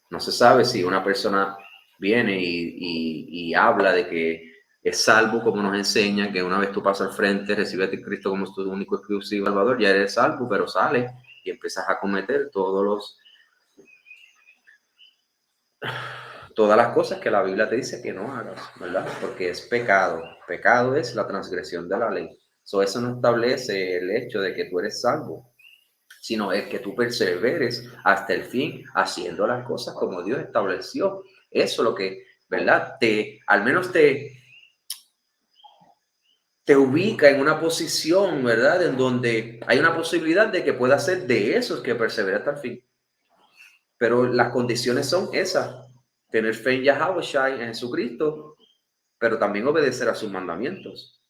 No se sabe si una persona viene y habla de que es salvo, como nos enseña, que una vez tú pasas al frente, recibes a Cristo como tu único exclusivo salvador, ya eres salvo, pero sales y empiezas a cometer todas las cosas que la Biblia te dice que no hagas, ¿verdad? Porque es pecado. Pecado es la transgresión de la ley. Eso no establece el hecho de que tú eres salvo, sino es que tú perseveres hasta el fin haciendo las cosas como Dios estableció. Eso es lo que, ¿verdad? Al menos te ubica en una posición, ¿verdad? En donde hay una posibilidad de que pueda ser de esos que persevera hasta el fin. Pero las condiciones son esas: tener fe en Yahweh Shai, en Jesucristo, pero también obedecer a sus mandamientos.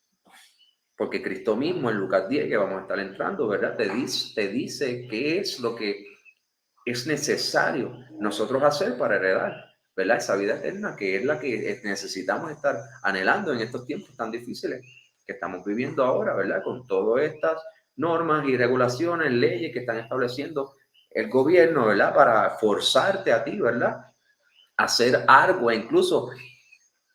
Porque Cristo mismo en Lucas 10, que vamos a estar entrando, ¿verdad? Te dice qué es lo que es necesario nosotros hacer para heredar, ¿verdad? Esa vida eterna, que es la que necesitamos estar anhelando en estos tiempos tan difíciles que estamos viviendo ahora, ¿verdad? Con todas estas normas y regulaciones, leyes que están estableciendo el gobierno, ¿verdad? Para forzarte a ti, ¿verdad? A hacer algo, e incluso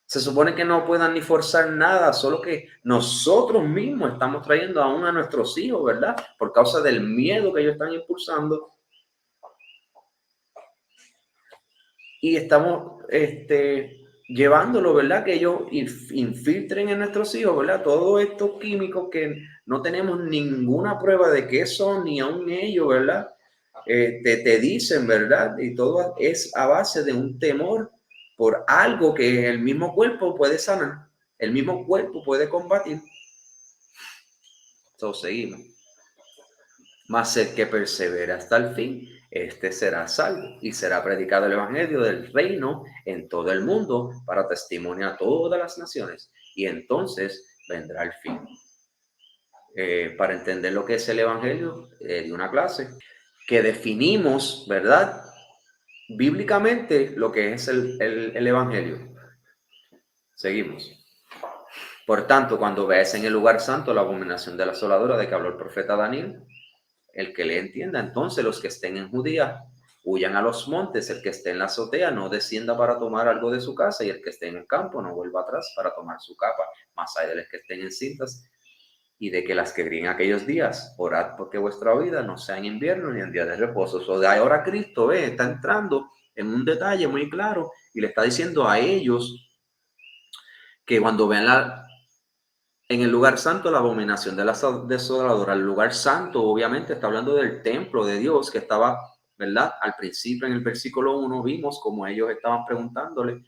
se supone que no puedan ni forzar nada, solo que nosotros mismos estamos trayendo aún a nuestros hijos, ¿verdad? Por causa del miedo que ellos están impulsando. Y estamos llevándolo, ¿verdad? Que ellos infiltren en nuestros hijos, ¿verdad? Todos estos químicos que no tenemos ninguna prueba de qué son, ni aún ellos, ¿verdad? Te dicen, ¿verdad? Y todo es a base de un temor por algo que el mismo cuerpo puede sanar, el mismo cuerpo puede combatir. Entonces seguimos. Mas el que persevera hasta el fin, este será salvo, y será predicado el evangelio del reino en todo el mundo para testimonio a todas las naciones, y entonces vendrá el fin. Para entender lo que es el evangelio, de una clase que definimos, ¿verdad? Bíblicamente lo que es el evangelio. Seguimos. Por tanto, cuando veáis en el lugar santo la abominación de la asoladora de que habló el profeta Daniel, el que le entienda, entonces los que estén en Judía huyan a los montes, el que esté en la azotea no descienda para tomar algo de su casa, y el que esté en el campo no vuelva atrás para tomar su capa. Mas hay de los que estén en cintas y de que las que ríen aquellos días, orad porque vuestra vida no sea en invierno ni en día de reposo. O de ahora Cristo está entrando en un detalle muy claro y le está diciendo a ellos que cuando vean en el lugar santo la abominación de la desoladora, el lugar santo obviamente está hablando del templo de Dios que estaba, ¿verdad? Al principio en el versículo 1 vimos como ellos estaban preguntándole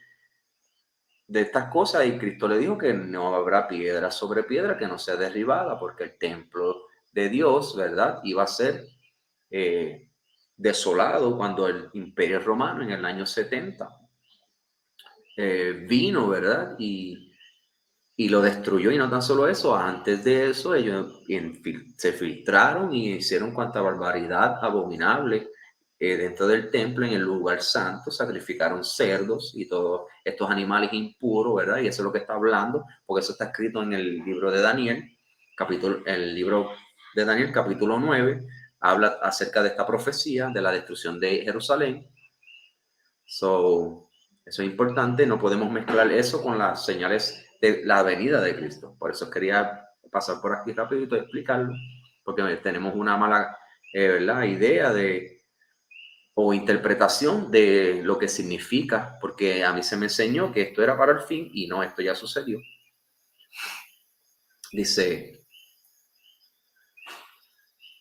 de estas cosas, y Cristo le dijo que no habrá piedra sobre piedra que no sea derribada, porque el templo de Dios, ¿verdad? Iba a ser desolado cuando el Imperio Romano en el año 70 vino, ¿verdad? Y lo destruyó. Y no tan solo eso, antes de eso ellos se filtraron y hicieron cuanta barbaridad abominable dentro del templo, en el lugar santo, sacrificaron cerdos y todos estos animales impuros, ¿verdad? Y eso es lo que está hablando, porque eso está escrito en el libro de Daniel, capítulo 9, habla acerca de esta profecía de la destrucción de Jerusalén. Eso es importante, no podemos mezclar eso con las señales de la venida de Cristo. Por eso quería pasar por aquí rapidito y explicarlo, porque tenemos una mala ¿verdad? Idea o interpretación de lo que significa, porque a mí se me enseñó que esto era para el fin y no, esto ya sucedió. Dice,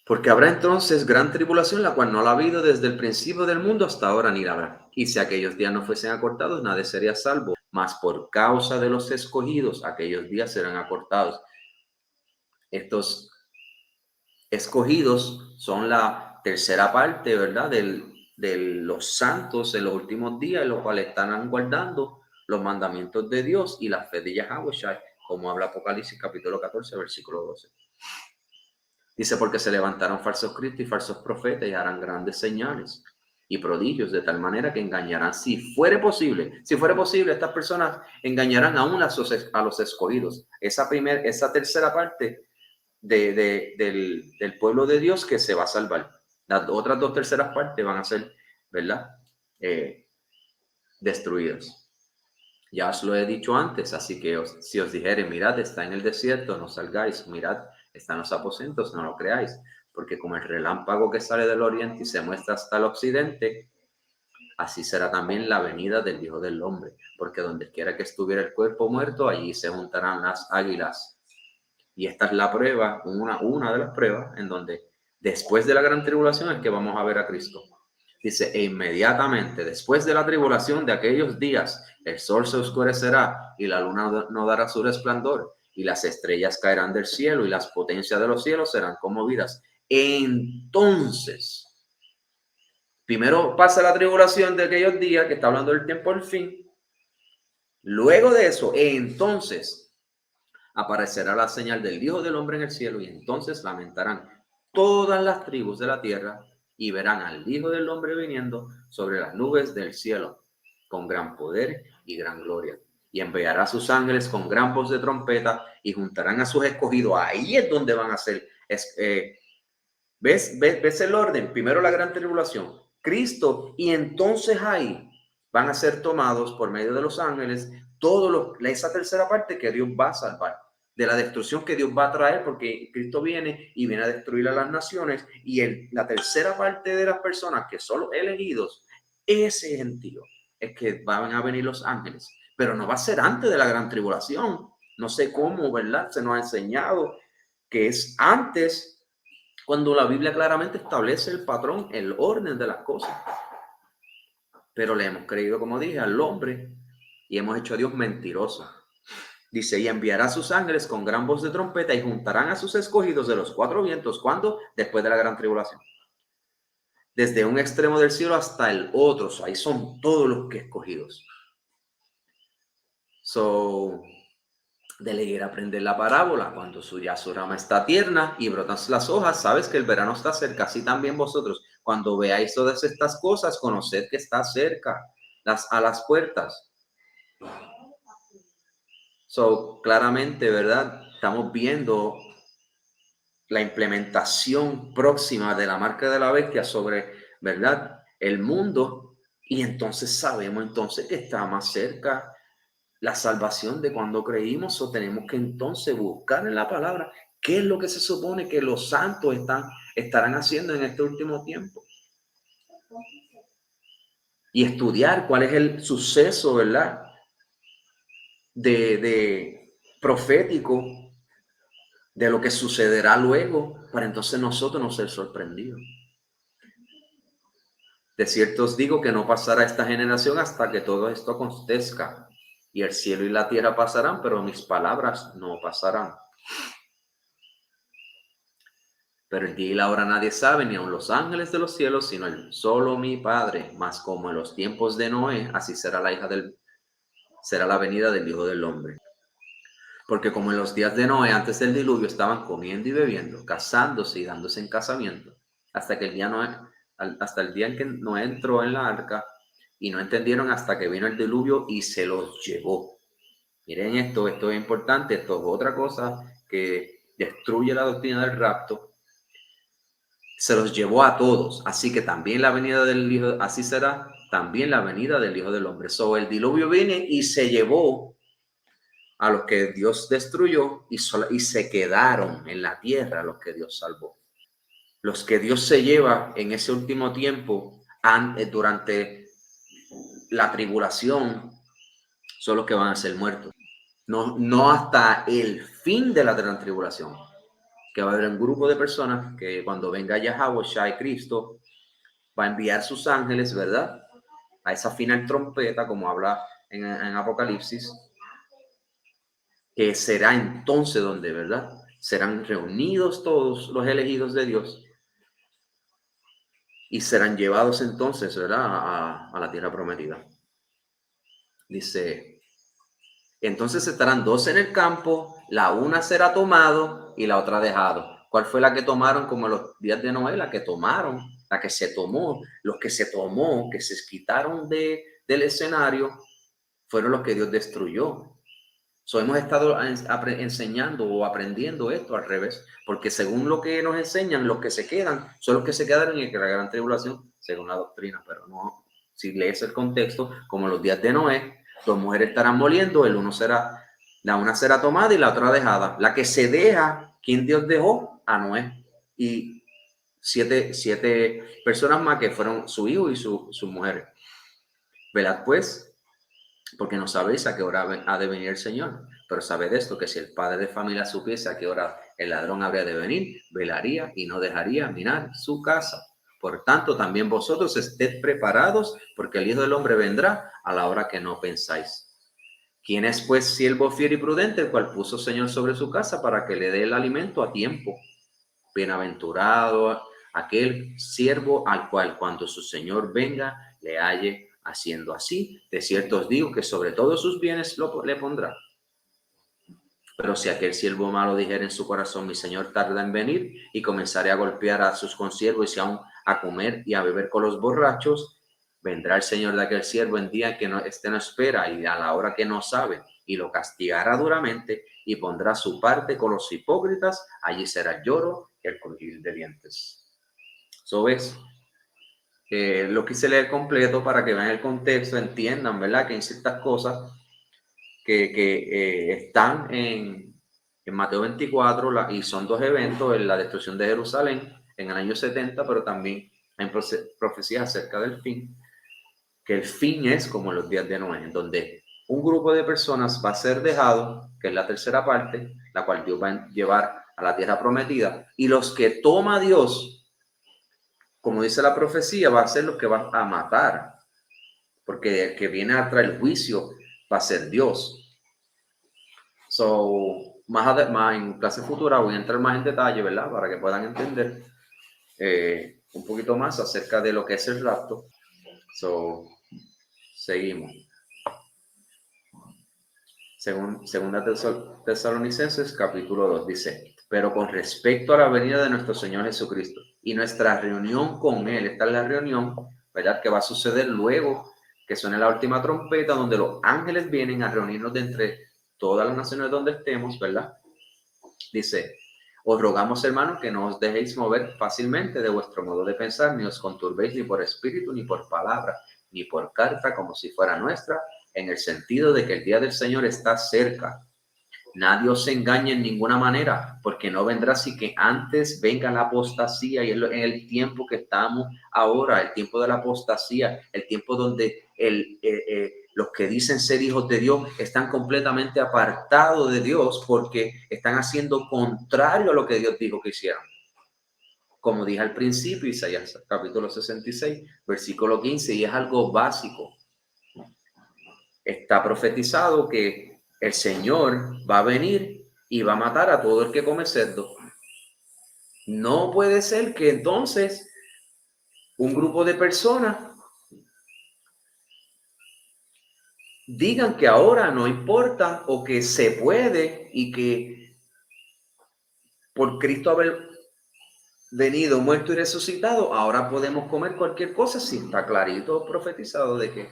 porque habrá entonces gran tribulación, la cual no la ha habido desde el principio del mundo hasta ahora, ni la habrá. Y si aquellos días no fuesen acortados, nadie sería salvo. Mas por causa de los escogidos, aquellos días serán acortados. Estos escogidos son la tercera parte, ¿verdad? De los santos en los últimos días, los cuales están guardando los mandamientos de Dios y la fe de Yahweh Shai, como habla Apocalipsis capítulo 14, versículo 12. Dice, porque se levantaron falsos cristos y falsos profetas y harán grandes señales y prodigios, de tal manera que engañarán, si fuere posible, estas personas engañarán aún a los escogidos. Esa tercera parte del pueblo de Dios que se va a salvar. Las otras 2/3 partes van a ser, ¿verdad? Destruidas. Ya os lo he dicho antes, así que si os dijere, mirad, está en el desierto, no salgáis, mirad, está en los aposentos, no lo creáis, porque como el relámpago que sale del oriente y se muestra hasta el occidente, así será también la venida del Hijo del Hombre, porque donde quiera que estuviera el cuerpo muerto, allí se juntarán las águilas. Y esta es la prueba, una de las pruebas en donde después de la gran tribulación es que vamos a ver a Cristo. Dice, e inmediatamente después de la tribulación de aquellos días, el sol se oscurecerá y la luna no dará su resplandor y las estrellas caerán del cielo y las potencias de los cielos serán conmovidas. Entonces, primero pasa la tribulación de aquellos días, que está hablando del tiempo del fin. Luego de eso, entonces aparecerá la señal del Hijo del Hombre en el cielo y entonces lamentarán todas las tribus de la tierra y verán al Hijo del Hombre viniendo sobre las nubes del cielo con gran poder y gran gloria. Y enviará a sus ángeles con gran voz de trompeta y juntarán a sus escogidos. Ahí es donde van a ser. ¿Ves el orden? Primero la gran tribulación, Cristo, y entonces ahí van a ser tomados por medio de los ángeles esa tercera parte que Dios va a salvar, de la destrucción que Dios va a traer, porque Cristo viene y viene a destruir a las naciones, y la tercera parte de las personas que son los elegidos, ese gentío, es que van a venir los ángeles, pero no va a ser antes de la gran tribulación. No sé cómo, ¿verdad? Se nos ha enseñado que es antes, cuando la Biblia claramente establece el patrón, el orden de las cosas. Pero le hemos creído, como dije, al hombre y hemos hecho a Dios mentiroso. Dice, y enviará a sus ángeles con gran voz de trompeta y juntarán a sus escogidos de los 4 vientos. ¿Cuándo? Después de la gran tribulación. Desde un extremo del cielo hasta el otro. Ahí son todos los que escogidos. De leer aprender la parábola, cuando ya su rama está tierna y brotan las hojas, sabes que el verano está cerca. Así también vosotros, cuando veáis todas estas cosas, conoced que está cerca, a las puertas. Claramente, ¿verdad? Estamos viendo la implementación próxima de la marca de la bestia sobre, ¿verdad?, el mundo, y entonces sabemos entonces que está más cerca la salvación de cuando creímos, o tenemos que entonces buscar en la palabra qué es lo que se supone que los santos estarán haciendo en este último tiempo. Y estudiar cuál es el suceso, ¿verdad?, de profético de lo que sucederá luego, para entonces nosotros no ser sorprendidos. De cierto os digo que no pasará esta generación hasta que todo esto acontezca. Y el cielo y la tierra pasarán, pero mis palabras no pasarán. Pero el día y la hora nadie sabe, ni aun los ángeles de los cielos, sino solo mi Padre. Mas como en los tiempos de Noé, así será la venida del Hijo del Hombre. Porque como en los días de Noé, antes del diluvio, estaban comiendo y bebiendo, casándose y dándose en casamiento, hasta el día en que Noé entró en la arca, y no entendieron hasta que vino el diluvio y se los llevó. Miren esto es importante, esto es otra cosa que destruye la doctrina del rapto. Se los llevó a todos, así que también la venida del Hijo, así será también la venida del Hijo del Hombre. El diluvio viene y se llevó a los que Dios destruyó y se quedaron en la tierra los que Dios salvó. Los que Dios se lleva en ese último tiempo, durante la tribulación, son los que van a ser muertos. No hasta el fin de la gran tribulación, que va a haber un grupo de personas que cuando venga Yahweh Shai, Cristo, va a enviar sus ángeles, ¿verdad?, a esa final trompeta, como habla en Apocalipsis, que será entonces donde, ¿verdad?, serán reunidos todos los elegidos de Dios y serán llevados entonces, ¿verdad?, a la tierra prometida. Dice, entonces estarán 2 en el campo, la una será tomado y la otra dejado. ¿Cuál fue la que tomaron como en los días de Noé? La que tomaron la que se tomó, los que se tomó, que se quitaron del escenario, fueron los que Dios destruyó. So, hemos estado enseñando o aprendiendo esto al revés, porque según lo que nos enseñan, los que se quedan son los que se quedaron en la gran tribulación, según la doctrina, pero no, si lees el contexto, como los días de Noé, 2 mujeres estarán moliendo, la una será tomada y la otra dejada. La que se deja, ¿quién Dios dejó? A Noé. Y siete personas más que fueron su hijo y sus mujeres. Velad pues, porque no sabéis a qué hora ha de venir el Señor. Pero sabed esto, que si el padre de familia supiese a qué hora el ladrón habría de venir, velaría y no dejaría minar su casa. Por tanto, también vosotros ested preparados, porque el Hijo del Hombre vendrá a la hora que no pensáis. ¿Quién es pues siervo fiel y prudente, el cual puso Señor sobre su casa para que le dé el alimento a tiempo? Bienaventurado aquel siervo al cual cuando su Señor venga le halle haciendo así. De cierto os digo que sobre todos sus bienes le pondrá. Pero si aquel siervo malo dijera en su corazón, mi Señor tarda en venir, y comenzaré a golpear a sus consiervos y aún a comer y a beber con los borrachos, vendrá el Señor de aquel siervo en día que no espera y a la hora que no sabe, y lo castigará duramente y pondrá su parte con los hipócritas. Allí será el lloro y el crujir de dientes. ¿So ves? Lo quise leer completo para que vean el contexto, entiendan, ¿verdad? Que hay ciertas cosas que están en Mateo 24 y son 2 eventos, en la destrucción de Jerusalén en el año 70, pero también en profecías acerca del fin, que el fin es como en los días de Noé, en donde un grupo de personas va a ser dejado, que es la tercera parte, la cual Dios va a llevar a la tierra prometida, y los que toma Dios, como dice la profecía, va a ser los que van a matar, porque el que viene a traer el juicio va a ser Dios. So, más en clase futura voy a entrar más en detalle, ¿verdad? Para que puedan entender un poquito más acerca de lo que es el rapto. So, seguimos. Segunda Tesalonicenses, capítulo 2, dice: pero con respecto a la venida de nuestro Señor Jesucristo y nuestra reunión con Él, esta es la reunión, ¿verdad?, que va a suceder luego que suene la última trompeta, donde los ángeles vienen a reunirnos de entre todas las naciones donde estemos, ¿verdad? Dice: os rogamos, hermanos, que no os dejéis mover fácilmente de vuestro modo de pensar, ni os conturbéis ni por espíritu, ni por palabra, ni por carta, como si fuera nuestra, en el sentido de que el día del Señor está cerca. Nadie os engañe en ninguna manera, porque no vendrá así que antes venga la apostasía, y en el tiempo que estamos ahora, el tiempo de la apostasía, el tiempo donde los que dicen ser hijos de Dios están completamente apartados de Dios porque están haciendo contrario a lo que Dios dijo que hicieran. Como dije al principio, Isaías capítulo 66, versículo 15, y es algo básico. Está profetizado que el Señor va a venir y va a matar a todo el que come cerdo. No puede ser que entonces un grupo de personas digan que ahora no importa o que se puede y que por Cristo haber venido, muerto y resucitado, ahora podemos comer cualquier cosa. Sí, está clarito profetizado de que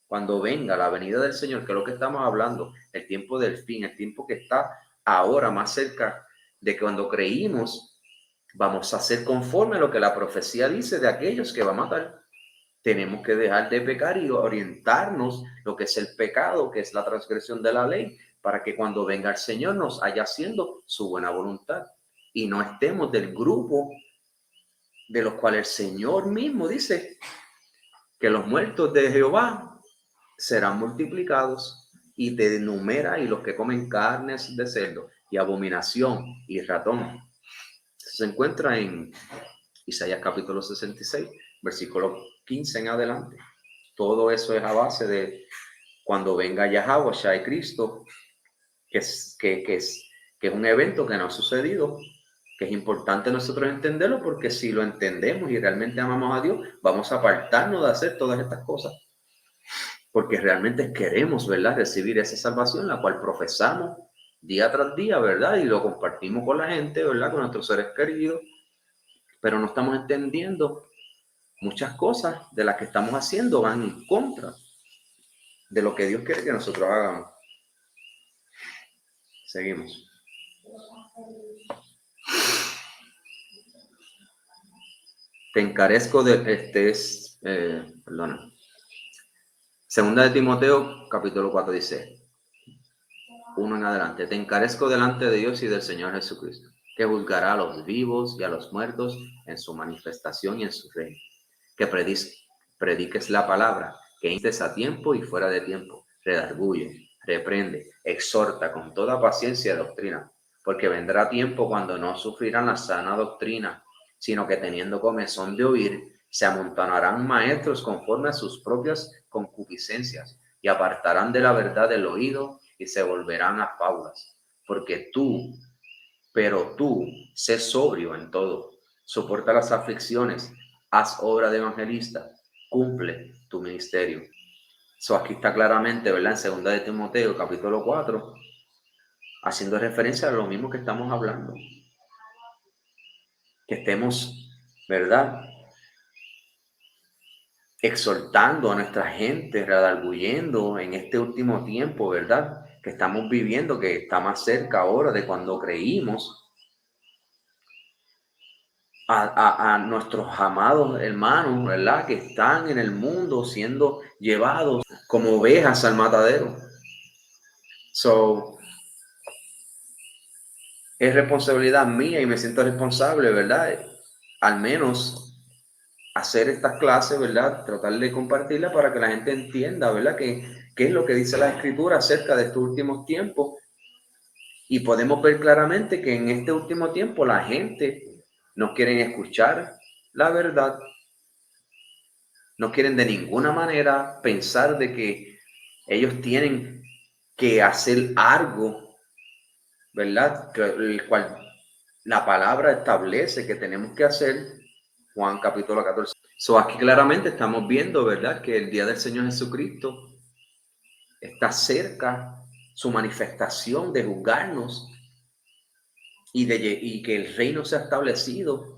cuando venga la venida del Señor, que es lo que estamos hablando, el tiempo del fin, el tiempo que está ahora más cerca de que cuando creímos, vamos a ser conforme a lo que la profecía dice de aquellos que va a matar. Tenemos que dejar de pecar y orientarnos lo que es el pecado, que es la transgresión de la ley, para que cuando venga el Señor nos haya haciendo su buena voluntad y no estemos del grupo de los cuales el Señor mismo dice que los muertos de Jehová serán multiplicados, y te enumera, y los que comen carnes de cerdo y abominación y ratón. Se encuentra en Isaías capítulo 66, versículo 15 en adelante. Todo eso es a base de cuando venga Yahweh, Shai Cristo, que es un evento que no ha sucedido, que es importante nosotros entenderlo, porque si lo entendemos y realmente amamos a Dios, vamos a apartarnos de hacer todas estas cosas, porque realmente queremos, ¿verdad?, recibir esa salvación, la cual profesamos día tras día, ¿verdad?, y lo compartimos con la gente, ¿verdad?, con nuestros seres queridos, pero no estamos entendiendo muchas cosas de las que estamos haciendo van en contra de lo que Dios quiere que nosotros hagamos. Seguimos. Te encarezco Segunda de Timoteo, capítulo 4 dice, 1 en adelante. Te encarezco delante de Dios y del Señor Jesucristo, que juzgará a los vivos y a los muertos en su manifestación y en su reino. Que prediques la palabra, que instes a tiempo y fuera de tiempo, redarguye, reprende, exhorta con toda paciencia y doctrina, porque vendrá tiempo cuando no sufrirán la sana doctrina, sino que teniendo comezón de oír, se amontonarán maestros conforme a sus propias concupiscencias y apartarán de la verdad el oído y se volverán a fábulas. Pero tú, sé sobrio en todo, soporta las aflicciones, haz obra de evangelista, cumple tu ministerio. Aquí está claramente, ¿verdad? En segunda de Timoteo, capítulo 4, haciendo referencia a lo mismo que estamos hablando. Que estemos, ¿verdad?, exhortando a nuestra gente, redarguyendo en este último tiempo, ¿verdad?, que estamos viviendo, que está más cerca ahora de cuando creímos, a nuestros amados hermanos, ¿verdad?, que están en el mundo siendo llevados como ovejas al matadero. Es responsabilidad mía y me siento responsable, ¿verdad?, al menos hacer estas clases, ¿verdad?, tratar de compartirlas para que la gente entienda, ¿verdad?, qué es lo que dice la Escritura acerca de estos últimos tiempos. Y podemos ver claramente que en este último tiempo la gente no quiere escuchar la verdad, no quieren de ninguna manera pensar de que ellos tienen que hacer algo, ¿verdad?, el cual la palabra establece que tenemos que hacer. Juan capítulo 14. Aquí claramente estamos viendo, ¿verdad?, que el día del Señor Jesucristo está cerca, su manifestación de juzgarnos y que el reino se ha establecido.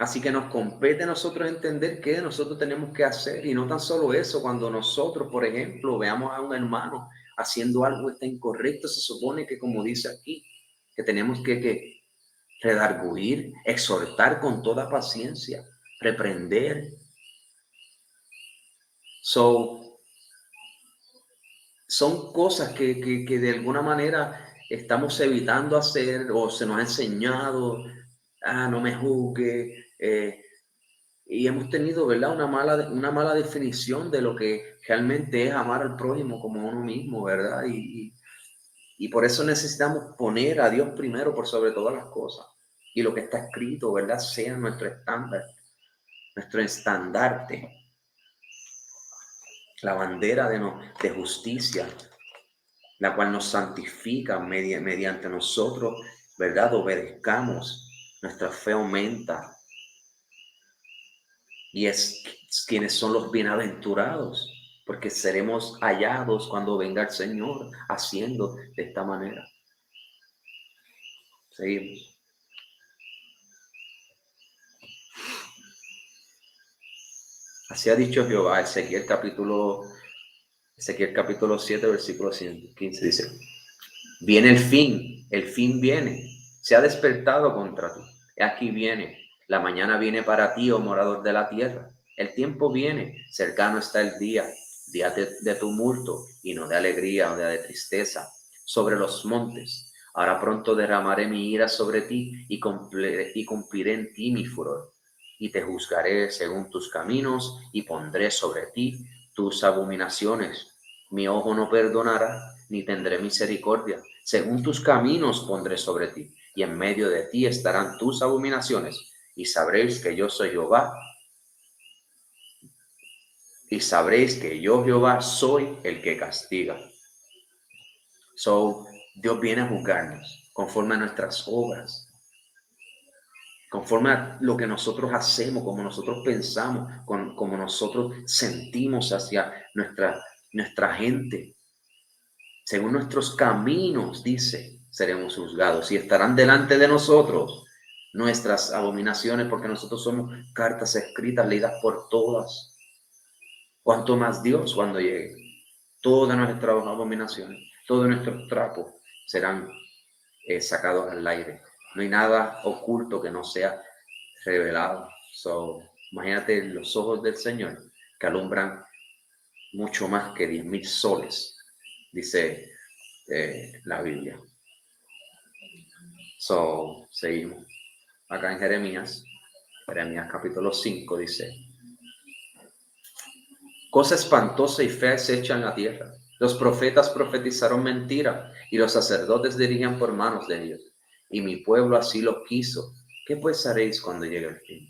Así que nos compete a nosotros entender qué nosotros tenemos que hacer, y no tan solo eso. Cuando nosotros, por ejemplo, veamos a un hermano haciendo algo que está incorrecto, se supone que, como dice aquí, que tenemos que redarguir, exhortar con toda paciencia, reprender. Son cosas que de alguna manera estamos evitando hacer, o se nos ha enseñado, no me juzgue, y hemos tenido, ¿verdad?, una mala definición de lo que realmente es amar al prójimo como a uno mismo, ¿verdad? Y por eso necesitamos poner a Dios primero por sobre todas las cosas, y lo que está escrito, ¿verdad?, sea nuestro estándar, nuestro estandarte, la bandera de justicia, la cual nos santifica mediante nosotros, ¿verdad?, obedezcamos, nuestra fe aumenta. Y es quienes son los bienaventurados, porque seremos hallados cuando venga el Señor haciendo de esta manera. Seguimos. Así ha dicho Jehová. Ezequiel capítulo 7, versículo 15 dice: viene el fin viene, se ha despertado contra ti. Aquí viene, la mañana viene para ti, oh morador de la tierra. El tiempo viene, cercano está el día de tumulto y no de alegría o de tristeza sobre los montes. Ahora pronto derramaré mi ira sobre ti y cumpliré en ti mi furor. Y te juzgaré según tus caminos y pondré sobre ti tus abominaciones. Mi ojo no perdonará, ni tendré misericordia. Según tus caminos pondré sobre ti, y en medio de ti estarán tus abominaciones. Y sabréis que yo soy Jehová. Y sabréis que yo, Jehová, soy el que castiga. Dios viene a juzgarnos conforme a nuestras obras, conforme a lo que nosotros hacemos, como nosotros pensamos, como nosotros sentimos hacia nuestra gente. Según nuestros caminos, dice, seremos juzgados y estarán delante de nosotros nuestras abominaciones, porque nosotros somos cartas escritas, leídas por todas. Cuanto más Dios cuando llegue. Todas nuestras abominaciones, todos nuestros trapos serán sacados al aire. No hay nada oculto que no sea revelado. So, imagínate los ojos del Señor que alumbran mucho más que 10,000 soles, dice la Biblia. So, seguimos. Acá en Jeremías capítulo 5 dice: cosa espantosa y fea es hecha en la tierra. Los profetas profetizaron mentira y los sacerdotes dirigían por manos de ellos. Y mi pueblo así lo quiso. ¿Qué pues haréis cuando llegue el fin?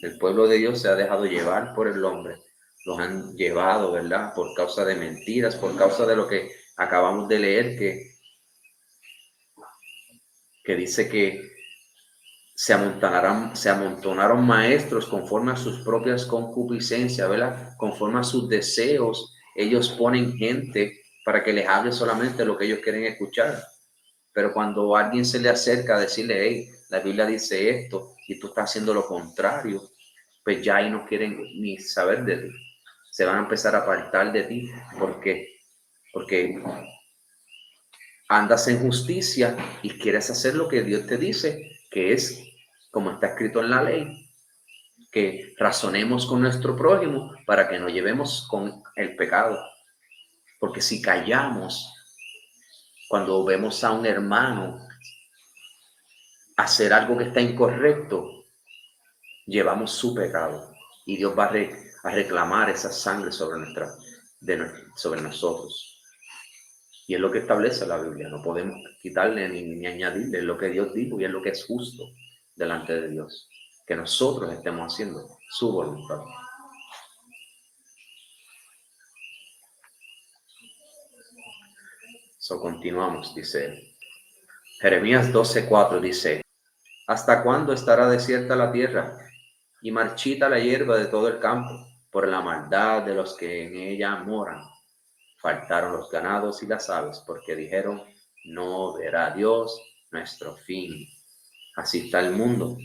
El pueblo de Dios se ha dejado llevar por el hombre. Los han llevado, ¿verdad? Por causa de mentiras, por causa de lo que acabamos de leer, que dice que se amontonaron maestros conforme a sus propias concupiscencias, ¿verdad? Conforme a sus deseos. Ellos ponen gente para que les hable solamente lo que ellos quieren escuchar. Pero cuando alguien se le acerca a decirle, hey, la Biblia dice esto y tú estás haciendo lo contrario, pues ya ahí no quieren ni saber de ti. Se van a empezar a apartar de ti porque andas en justicia y quieres hacer lo que Dios te dice, que es como está escrito en la ley, que razonemos con nuestro prójimo para que nos llevemos con el pecado. Porque si callamos cuando vemos a un hermano hacer algo que está incorrecto, llevamos su pecado y Dios va a reclamar esa sangre sobre nosotros. Y es lo que establece la Biblia. No podemos quitarle ni añadirle. Es lo que Dios dijo y es lo que es justo delante de Dios. Que nosotros estemos haciendo su voluntad. Continuamos, dice Jeremías 12:4, dice: ¿hasta cuándo estará desierta la tierra y marchita la hierba de todo el campo por la maldad de los que en ella moran? Faltaron los ganados y las aves, porque dijeron, no verá Dios nuestro fin. Así está el mundo.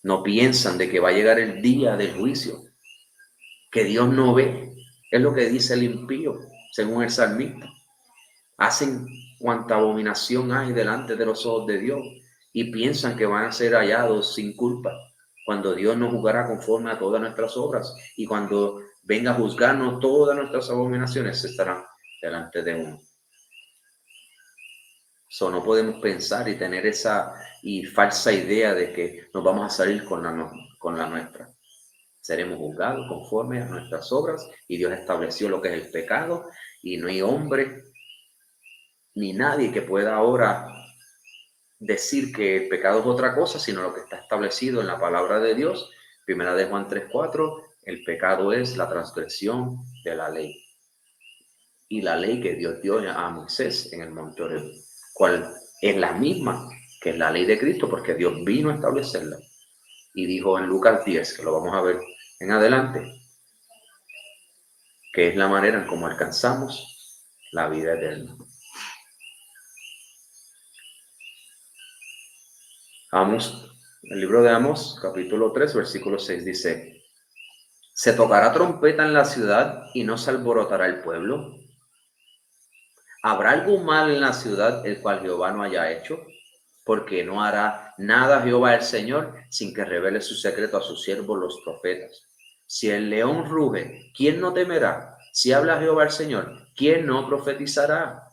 No piensan de que va a llegar el día del juicio, que Dios no ve. Es lo que dice el impío, según el salmista. Hacen cuanta abominación hay delante de los ojos de Dios y piensan que van a ser hallados sin culpa, cuando Dios nos juzgará conforme a todas nuestras obras, y cuando venga a juzgarnos, todas nuestras abominaciones estarán delante de uno. No podemos pensar y tener esa falsa idea de que nos vamos a salir con la nuestra. Seremos juzgados conforme a nuestras obras, y Dios estableció lo que es el pecado, y no hay hombre ni nadie que pueda ahora decir que el pecado es otra cosa, sino lo que está establecido en la palabra de Dios. Primera de Juan 3:4, el pecado es la transgresión de la ley. Y la ley que Dios dio a Moisés en el monte Oreb, cual es la misma que es la ley de Cristo, porque Dios vino a establecerla. Y dijo en Lucas 10, que lo vamos a ver en adelante, que es la manera en cómo alcanzamos la vida eterna. Amós, el libro de Amós, capítulo 3, versículo 6 dice: ¿se tocará trompeta en la ciudad y no se alborotará el pueblo? ¿Habrá algún mal en la ciudad el cual Jehová no haya hecho? Porque no hará nada Jehová el Señor sin que revele su secreto a sus siervos los profetas. Si el león ruge, ¿quién no temerá? Si habla Jehová el Señor, ¿quién no profetizará?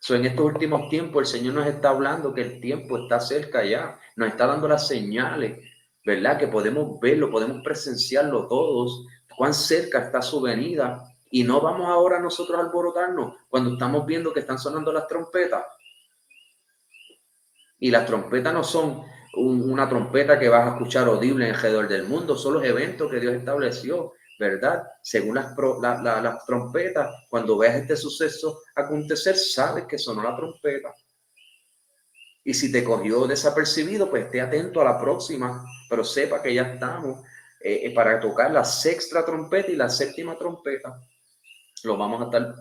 En estos últimos tiempos el Señor nos está hablando que el tiempo está cerca ya. Nos está dando las señales, ¿verdad? Que podemos verlo, podemos presenciarlo todos, cuán cerca está su venida. Y no vamos ahora nosotros a alborotarnos cuando estamos viendo que están sonando las trompetas. Y las trompetas no son una trompeta que vas a escuchar audible alrededor del mundo, son los eventos que Dios estableció, ¿verdad? Según las trompetas, cuando veas este suceso acontecer, sabes que sonó la trompeta. Y si te cogió desapercibido, pues esté atento a la próxima, pero sepa que ya estamos para tocar la sexta trompeta y la séptima trompeta. Lo vamos a estar,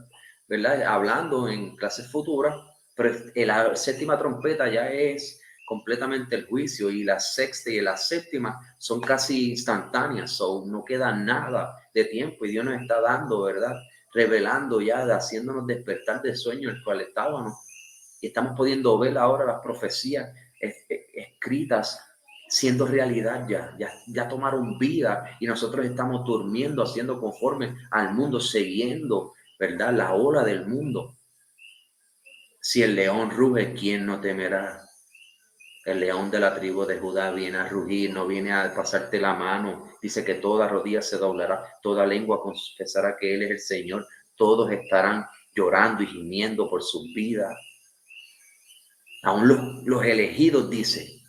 ¿verdad?, hablando en clases futuras, pero la séptima trompeta ya es completamente el juicio, y la sexta y la séptima son casi instantáneas, so no queda nada de tiempo, y Dios nos está dando, ¿verdad? Revelando ya, haciéndonos despertar del sueño en el cual estábamos, y estamos pudiendo ver ahora las profecías escritas siendo realidad, ya tomaron vida, y nosotros estamos durmiendo, haciendo conforme al mundo, siguiendo, ¿verdad?, la ola del mundo. Si el león ruge, ¿quién no temerá? El león de la tribu de Judá viene a rugir, no viene a pasarte la mano. Dice que toda rodilla se doblará, toda lengua confesará que Él es el Señor. Todos estarán llorando y gimiendo por sus vidas. Aún los elegidos, dice,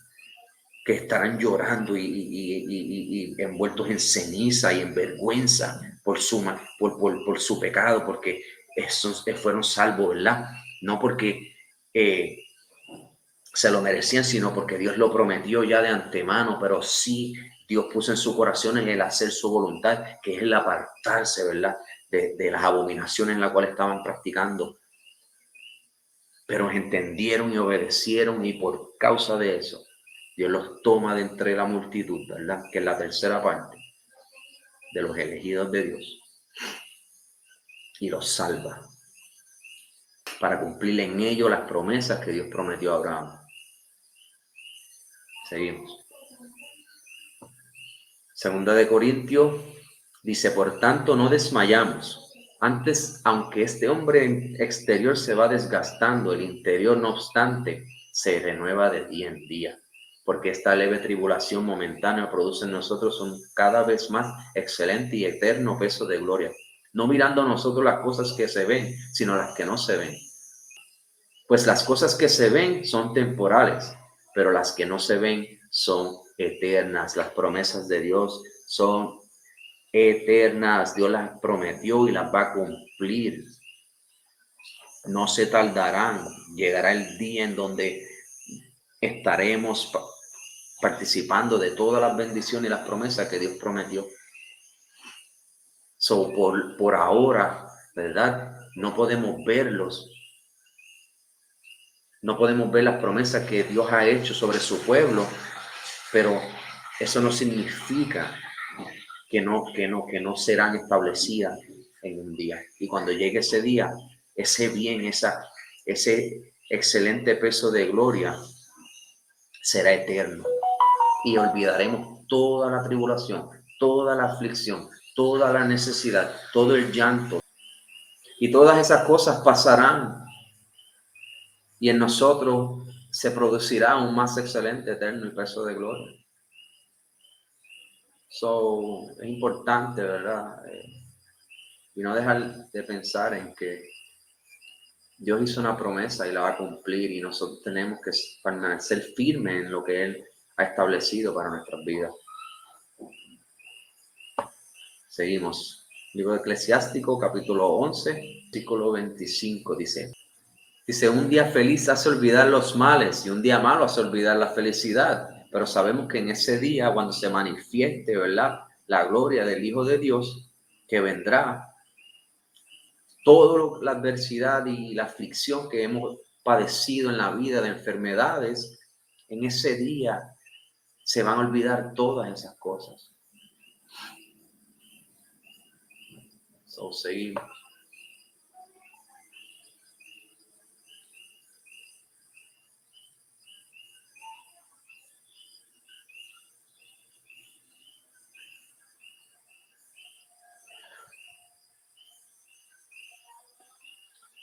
que estarán llorando y envueltos en ceniza y en vergüenza por su pecado, porque esos fueron salvos, ¿verdad? No porque se lo merecían, sino porque Dios lo prometió ya de antemano, pero sí Dios puso en su corazón el hacer su voluntad, que es el apartarse, ¿verdad?, de las abominaciones en las cuales estaban practicando. Pero entendieron y obedecieron, y por causa de eso Dios los toma de entre la multitud, ¿verdad?, que es la tercera parte de los elegidos de Dios, y los salva para cumplir en ellos las promesas que Dios prometió a Abraham. Seguimos. Segunda de Corintios dice: por tanto no desmayamos. Antes, aunque este hombre exterior se va desgastando, el interior, no obstante, se renueva de día en día. Porque esta leve tribulación momentánea produce en nosotros un cada vez más excelente y eterno peso de gloria, no mirando a nosotros las cosas que se ven, sino las que no se ven. Pues las cosas que se ven son temporales, pero las que no se ven son eternas. Las promesas de Dios son eternas. Dios las prometió y las va a cumplir. No se tardarán. Llegará el día en donde estaremos participando de todas las bendiciones y las promesas que Dios prometió. So, por ahora, ¿verdad?, no podemos verlos. No podemos ver las promesas que Dios ha hecho sobre su pueblo, pero eso no significa que no serán establecidas en un día. Y cuando llegue ese día, ese bien, ese excelente peso de gloria será eterno. Y olvidaremos toda la tribulación, toda la aflicción, toda la necesidad, todo el llanto. Y todas esas cosas pasarán. Y en nosotros se producirá un más excelente, eterno y peso de gloria. So, es importante, ¿verdad? Y no dejar de pensar en que Dios hizo una promesa y la va a cumplir, y nosotros tenemos que permanecer firmes en lo que Él ha establecido para nuestras vidas. Seguimos. Libro de Eclesiástico, capítulo 11, versículo 25, dice, un día feliz hace olvidar los males, y un día malo hace olvidar la felicidad. Pero sabemos que en ese día, cuando se manifieste, ¿verdad?, la gloria del Hijo de Dios, que vendrá, toda la adversidad y la aflicción que hemos padecido en la vida de enfermedades, en ese día se van a olvidar todas esas cosas. So, seguimos.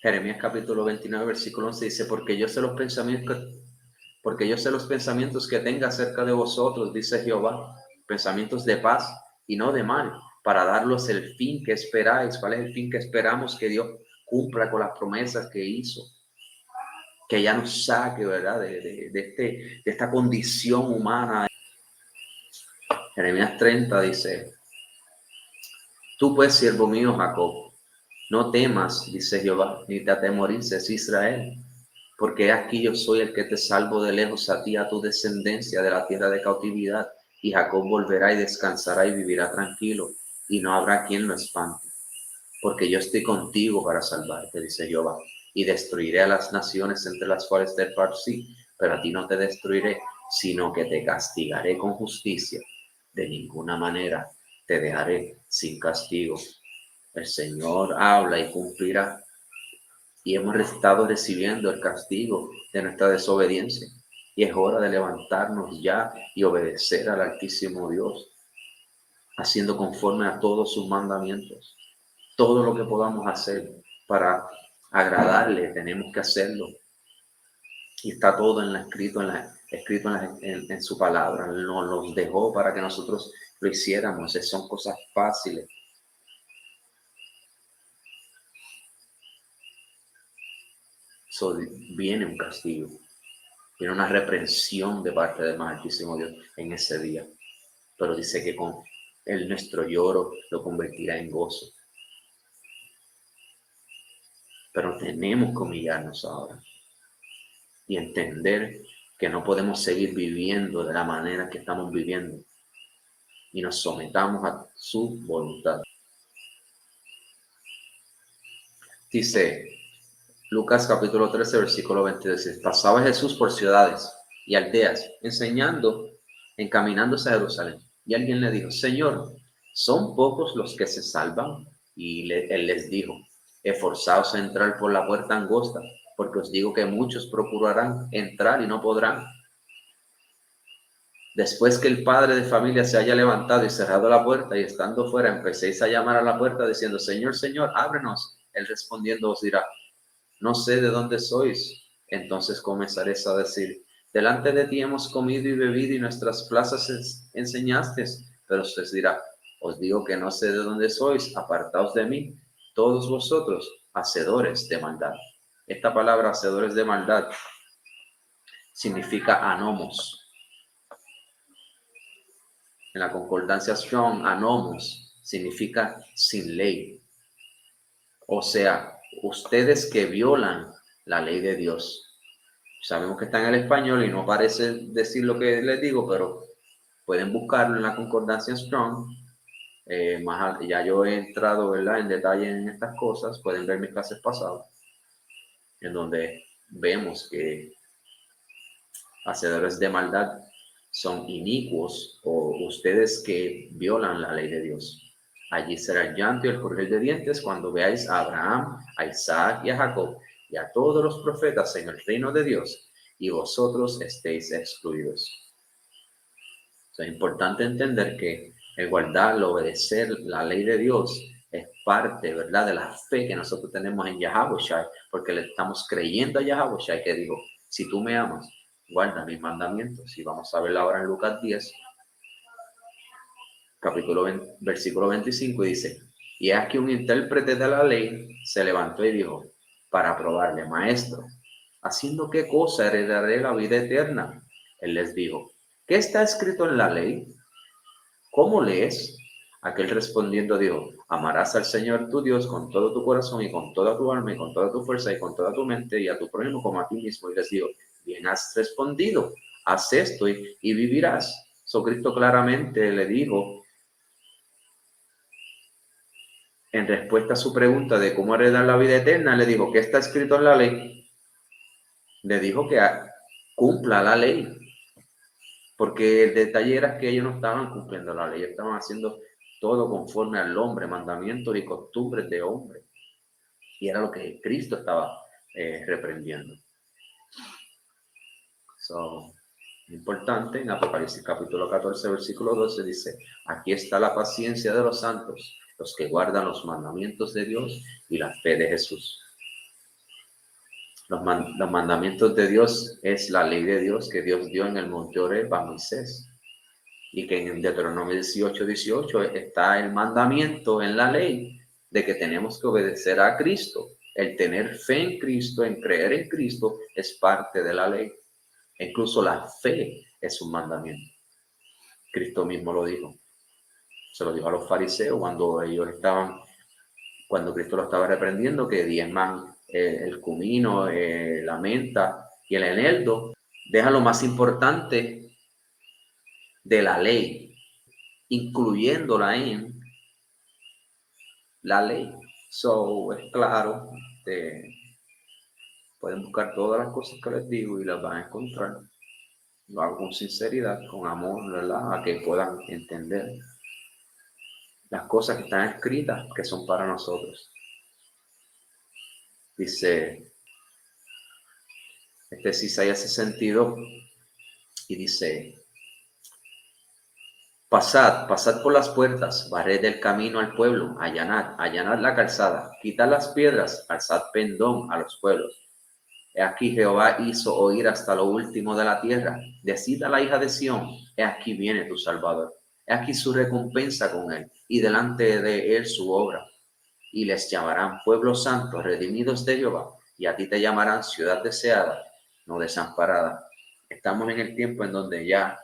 Jeremías capítulo 29, versículo 11 dice, porque yo sé los pensamientos que tenga acerca de vosotros, dice Jehová, pensamientos de paz y no de mal, para darlos el fin que esperáis. ¿Cuál es el fin que esperamos? Que Dios cumpla con las promesas que hizo, que ya nos saque, ¿verdad?, de esta condición humana. Jeremías 30 dice, tú pues, siervo mío Jacob, no temas, dice Jehová, ni te atemorices, Israel, porque aquí yo soy el que te salvo de lejos, a ti, a tu descendencia de la tierra de cautividad, y Jacob volverá y descansará y vivirá tranquilo, y no habrá quien lo espante, porque yo estoy contigo para salvarte, dice Jehová, y destruiré a las naciones entre las cuales te esparcí, pero a ti no te destruiré, sino que te castigaré con justicia. De ninguna manera te dejaré sin castigo. El Señor habla y cumplirá. Y hemos estado recibiendo el castigo de nuestra desobediencia. Y es hora de levantarnos ya y obedecer al Altísimo Dios, haciendo conforme a todos sus mandamientos. Todo lo que podamos hacer para agradarle, tenemos que hacerlo. Y está todo escrito en su palabra. Nos los dejó para que nosotros lo hiciéramos. Son cosas fáciles. Viene un castigo, viene una reprensión de parte del más Altísimo Dios en ese día. Pero dice que con él nuestro lloro lo convertirá en gozo. Pero tenemos que humillarnos ahora y entender que no podemos seguir viviendo de la manera que estamos viviendo y nos sometamos a su voluntad. Dice Lucas capítulo 13, versículo 22. Pasaba Jesús por ciudades y aldeas, enseñando, encaminándose a Jerusalén. Y alguien le dijo, Señor, ¿son pocos los que se salvan? Y él les dijo, esforzaos a entrar por la puerta angosta, porque os digo que muchos procurarán entrar y no podrán. Después que el padre de familia se haya levantado y cerrado la puerta, y estando fuera empecéis a llamar a la puerta diciendo, Señor, Señor, ábrenos. Él respondiendo os dirá, no sé de dónde sois. Entonces comenzaréis a decir, delante de ti hemos comido y bebido y nuestras plazas enseñaste. Pero usted dirá, os digo que no sé de dónde sois, apartaos de mí, todos vosotros, hacedores de maldad. Esta palabra, hacedores de maldad, significa anomos. En la concordancia Strong, anomos significa sin ley. O sea, ustedes que violan la ley de Dios. Sabemos que está en el español y no parece decir lo que les digo, pero pueden buscarlo en la concordancia Strong. Ya yo he entrado, ¿verdad?, en detalle en estas cosas. Pueden ver mis clases pasadas, en donde vemos que hacedores de maldad son inicuos o ustedes que violan la ley de Dios. Allí será el llanto y el crujir de dientes cuando veáis a Abraham, a Isaac y a Jacob y a todos los profetas en el reino de Dios, y vosotros estéis excluidos. Es importante entender que el guardar, obedecer la ley de Dios es parte, ¿verdad?, de la fe que nosotros tenemos en Yahweh Shai, porque le estamos creyendo a Yahweh Shai que dijo, si tú me amas, guarda mis mandamientos. Y vamos a verlo ahora en Lucas 10, capítulo 20, versículo 25, y dice, y aquí un intérprete de la ley se levantó y dijo, para probarle, maestro, ¿haciendo qué cosa heredaré la vida eterna? Él les dijo, ¿qué está escrito en la ley? ¿Cómo lees? Aquel respondiendo dijo, amarás al Señor tu Dios con todo tu corazón y con toda tu alma y con toda tu fuerza y con toda tu mente y a tu prójimo como a ti mismo. Y les dijo, bien has respondido, haz esto y vivirás. Cristo claramente le dijo, en respuesta a su pregunta de cómo heredar la vida eterna, le dijo, ¿qué está escrito en la ley? Le dijo que cumpla la ley, porque el detalle era que ellos no estaban cumpliendo la ley, estaban haciendo todo conforme al hombre, mandamientos y costumbres de hombre. Y era lo que Cristo estaba reprendiendo. Importante, en Apocalipsis capítulo 14, versículo 12 dice, aquí está la paciencia de los santos, los que guardan los mandamientos de Dios y la fe de Jesús. Los mandamientos de Dios es la ley de Dios que Dios dio en el monte Oreb a Moisés. Y que en Deuteronomio 18 está el mandamiento en la ley de que tenemos que obedecer a Cristo. El tener fe en Cristo, en creer en Cristo, es parte de la ley. Incluso la fe es un mandamiento. Cristo mismo lo dijo. Se lo dijo a los fariseos cuando Cristo lo estaba reprendiendo, que diezman el comino, la menta y el eneldo. Deja lo más importante de la ley, incluyéndola en la ley. Es claro, Pueden buscar todas las cosas que les digo y las van a encontrar. Lo hago con sinceridad, con amor, ¿verdad? A que puedan entender las cosas que están escritas, que son para nosotros. Dice, este es Isaías 62, y dice, pasad por las puertas, barred el camino al pueblo, allanad la calzada, quitad las piedras, alzad pendón a los pueblos. He aquí Jehová hizo oír hasta lo último de la tierra. Decid a la hija de Sión, he aquí viene tu Salvador. He aquí su recompensa con él, y delante de él su obra. Y les llamarán pueblo santo, redimidos de Jehová, y a ti te llamarán ciudad deseada, no desamparada. Estamos en el tiempo en donde ya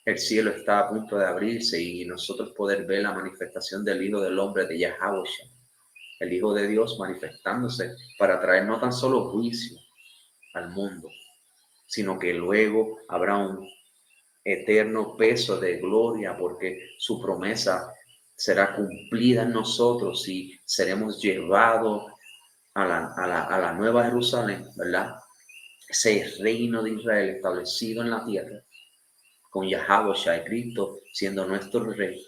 el cielo está a punto de abrirse y nosotros poder ver la manifestación del Hijo del Hombre, de Yahweh, el Hijo de Dios manifestándose para traer no tan solo juicio al mundo, sino que luego habrá un eterno peso de gloria, porque su promesa será cumplida en nosotros y seremos llevados a la nueva Jerusalén, ¿verdad? Ese reino de Israel establecido en la tierra, con Yahweh Shai, Cristo siendo nuestro rey,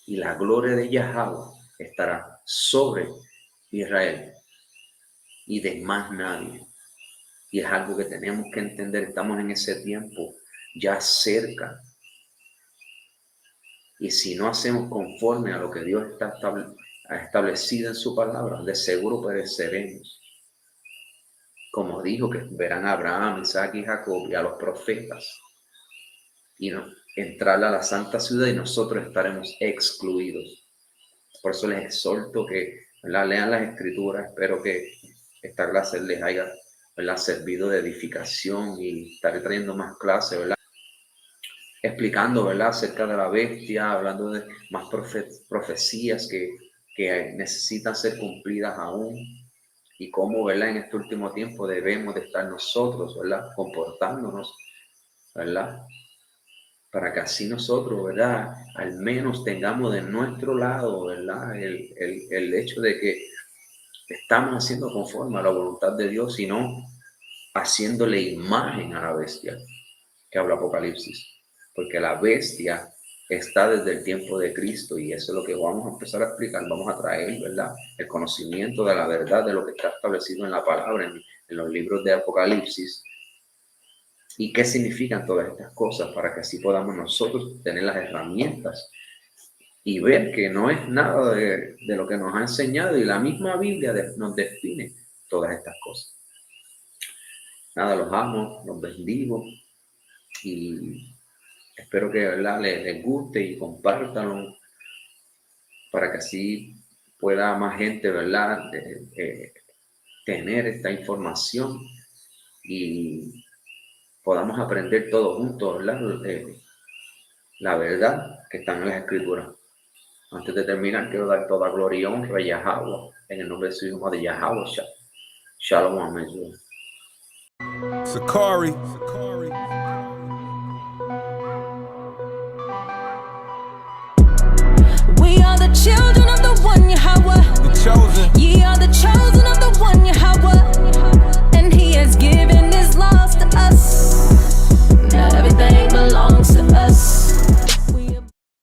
y la gloria de Yahweh estará sobre Israel y de más nadie. Y es algo que tenemos que entender. Estamos en ese tiempo ya cerca. Y si no hacemos conforme a lo que Dios ha establecido en su palabra, de seguro pereceremos. Como dijo, que verán a Abraham, Isaac y Jacob y a los profetas, y entrar a la santa ciudad, y nosotros estaremos excluidos. Por eso les exhorto que, ¿verdad?, lean las escrituras. Espero que esta clase les haya, ¿verdad?, servido de edificación, y estaré trayendo más clases, ¿verdad?, explicando, ¿verdad?, acerca de la bestia, hablando de más profecías que necesitan ser cumplidas aún, y cómo, ¿verdad?, en este último tiempo debemos de estar nosotros, ¿verdad?, comportándonos, ¿verdad?, para que así nosotros, ¿verdad?, al menos tengamos de nuestro lado, ¿verdad?, el hecho de que estamos haciendo conforme a la voluntad de Dios y no haciéndole imagen a la bestia que habla Apocalipsis. Porque la bestia está desde el tiempo de Cristo, y eso es lo que vamos a empezar a explicar. Vamos a traer, ¿verdad?, el conocimiento de la verdad de lo que está establecido en la palabra, en los libros de Apocalipsis, y qué significan todas estas cosas, para que así podamos nosotros tener las herramientas y ver que no es nada de lo que nos ha enseñado, y la misma Biblia nos define todas estas cosas. Nada, los amo, los bendigo, y espero que, ¿verdad?, les guste y compártanlo, para que así pueda más gente, ¿verdad?, tener esta información y podamos aprender todos juntos, ¿verdad?, la verdad que está en las escrituras. Antes de terminar, quiero dar toda gloria y honra a Yahweh, en el nombre de su Hijo de Yahweh. Shalom, amén. Sakari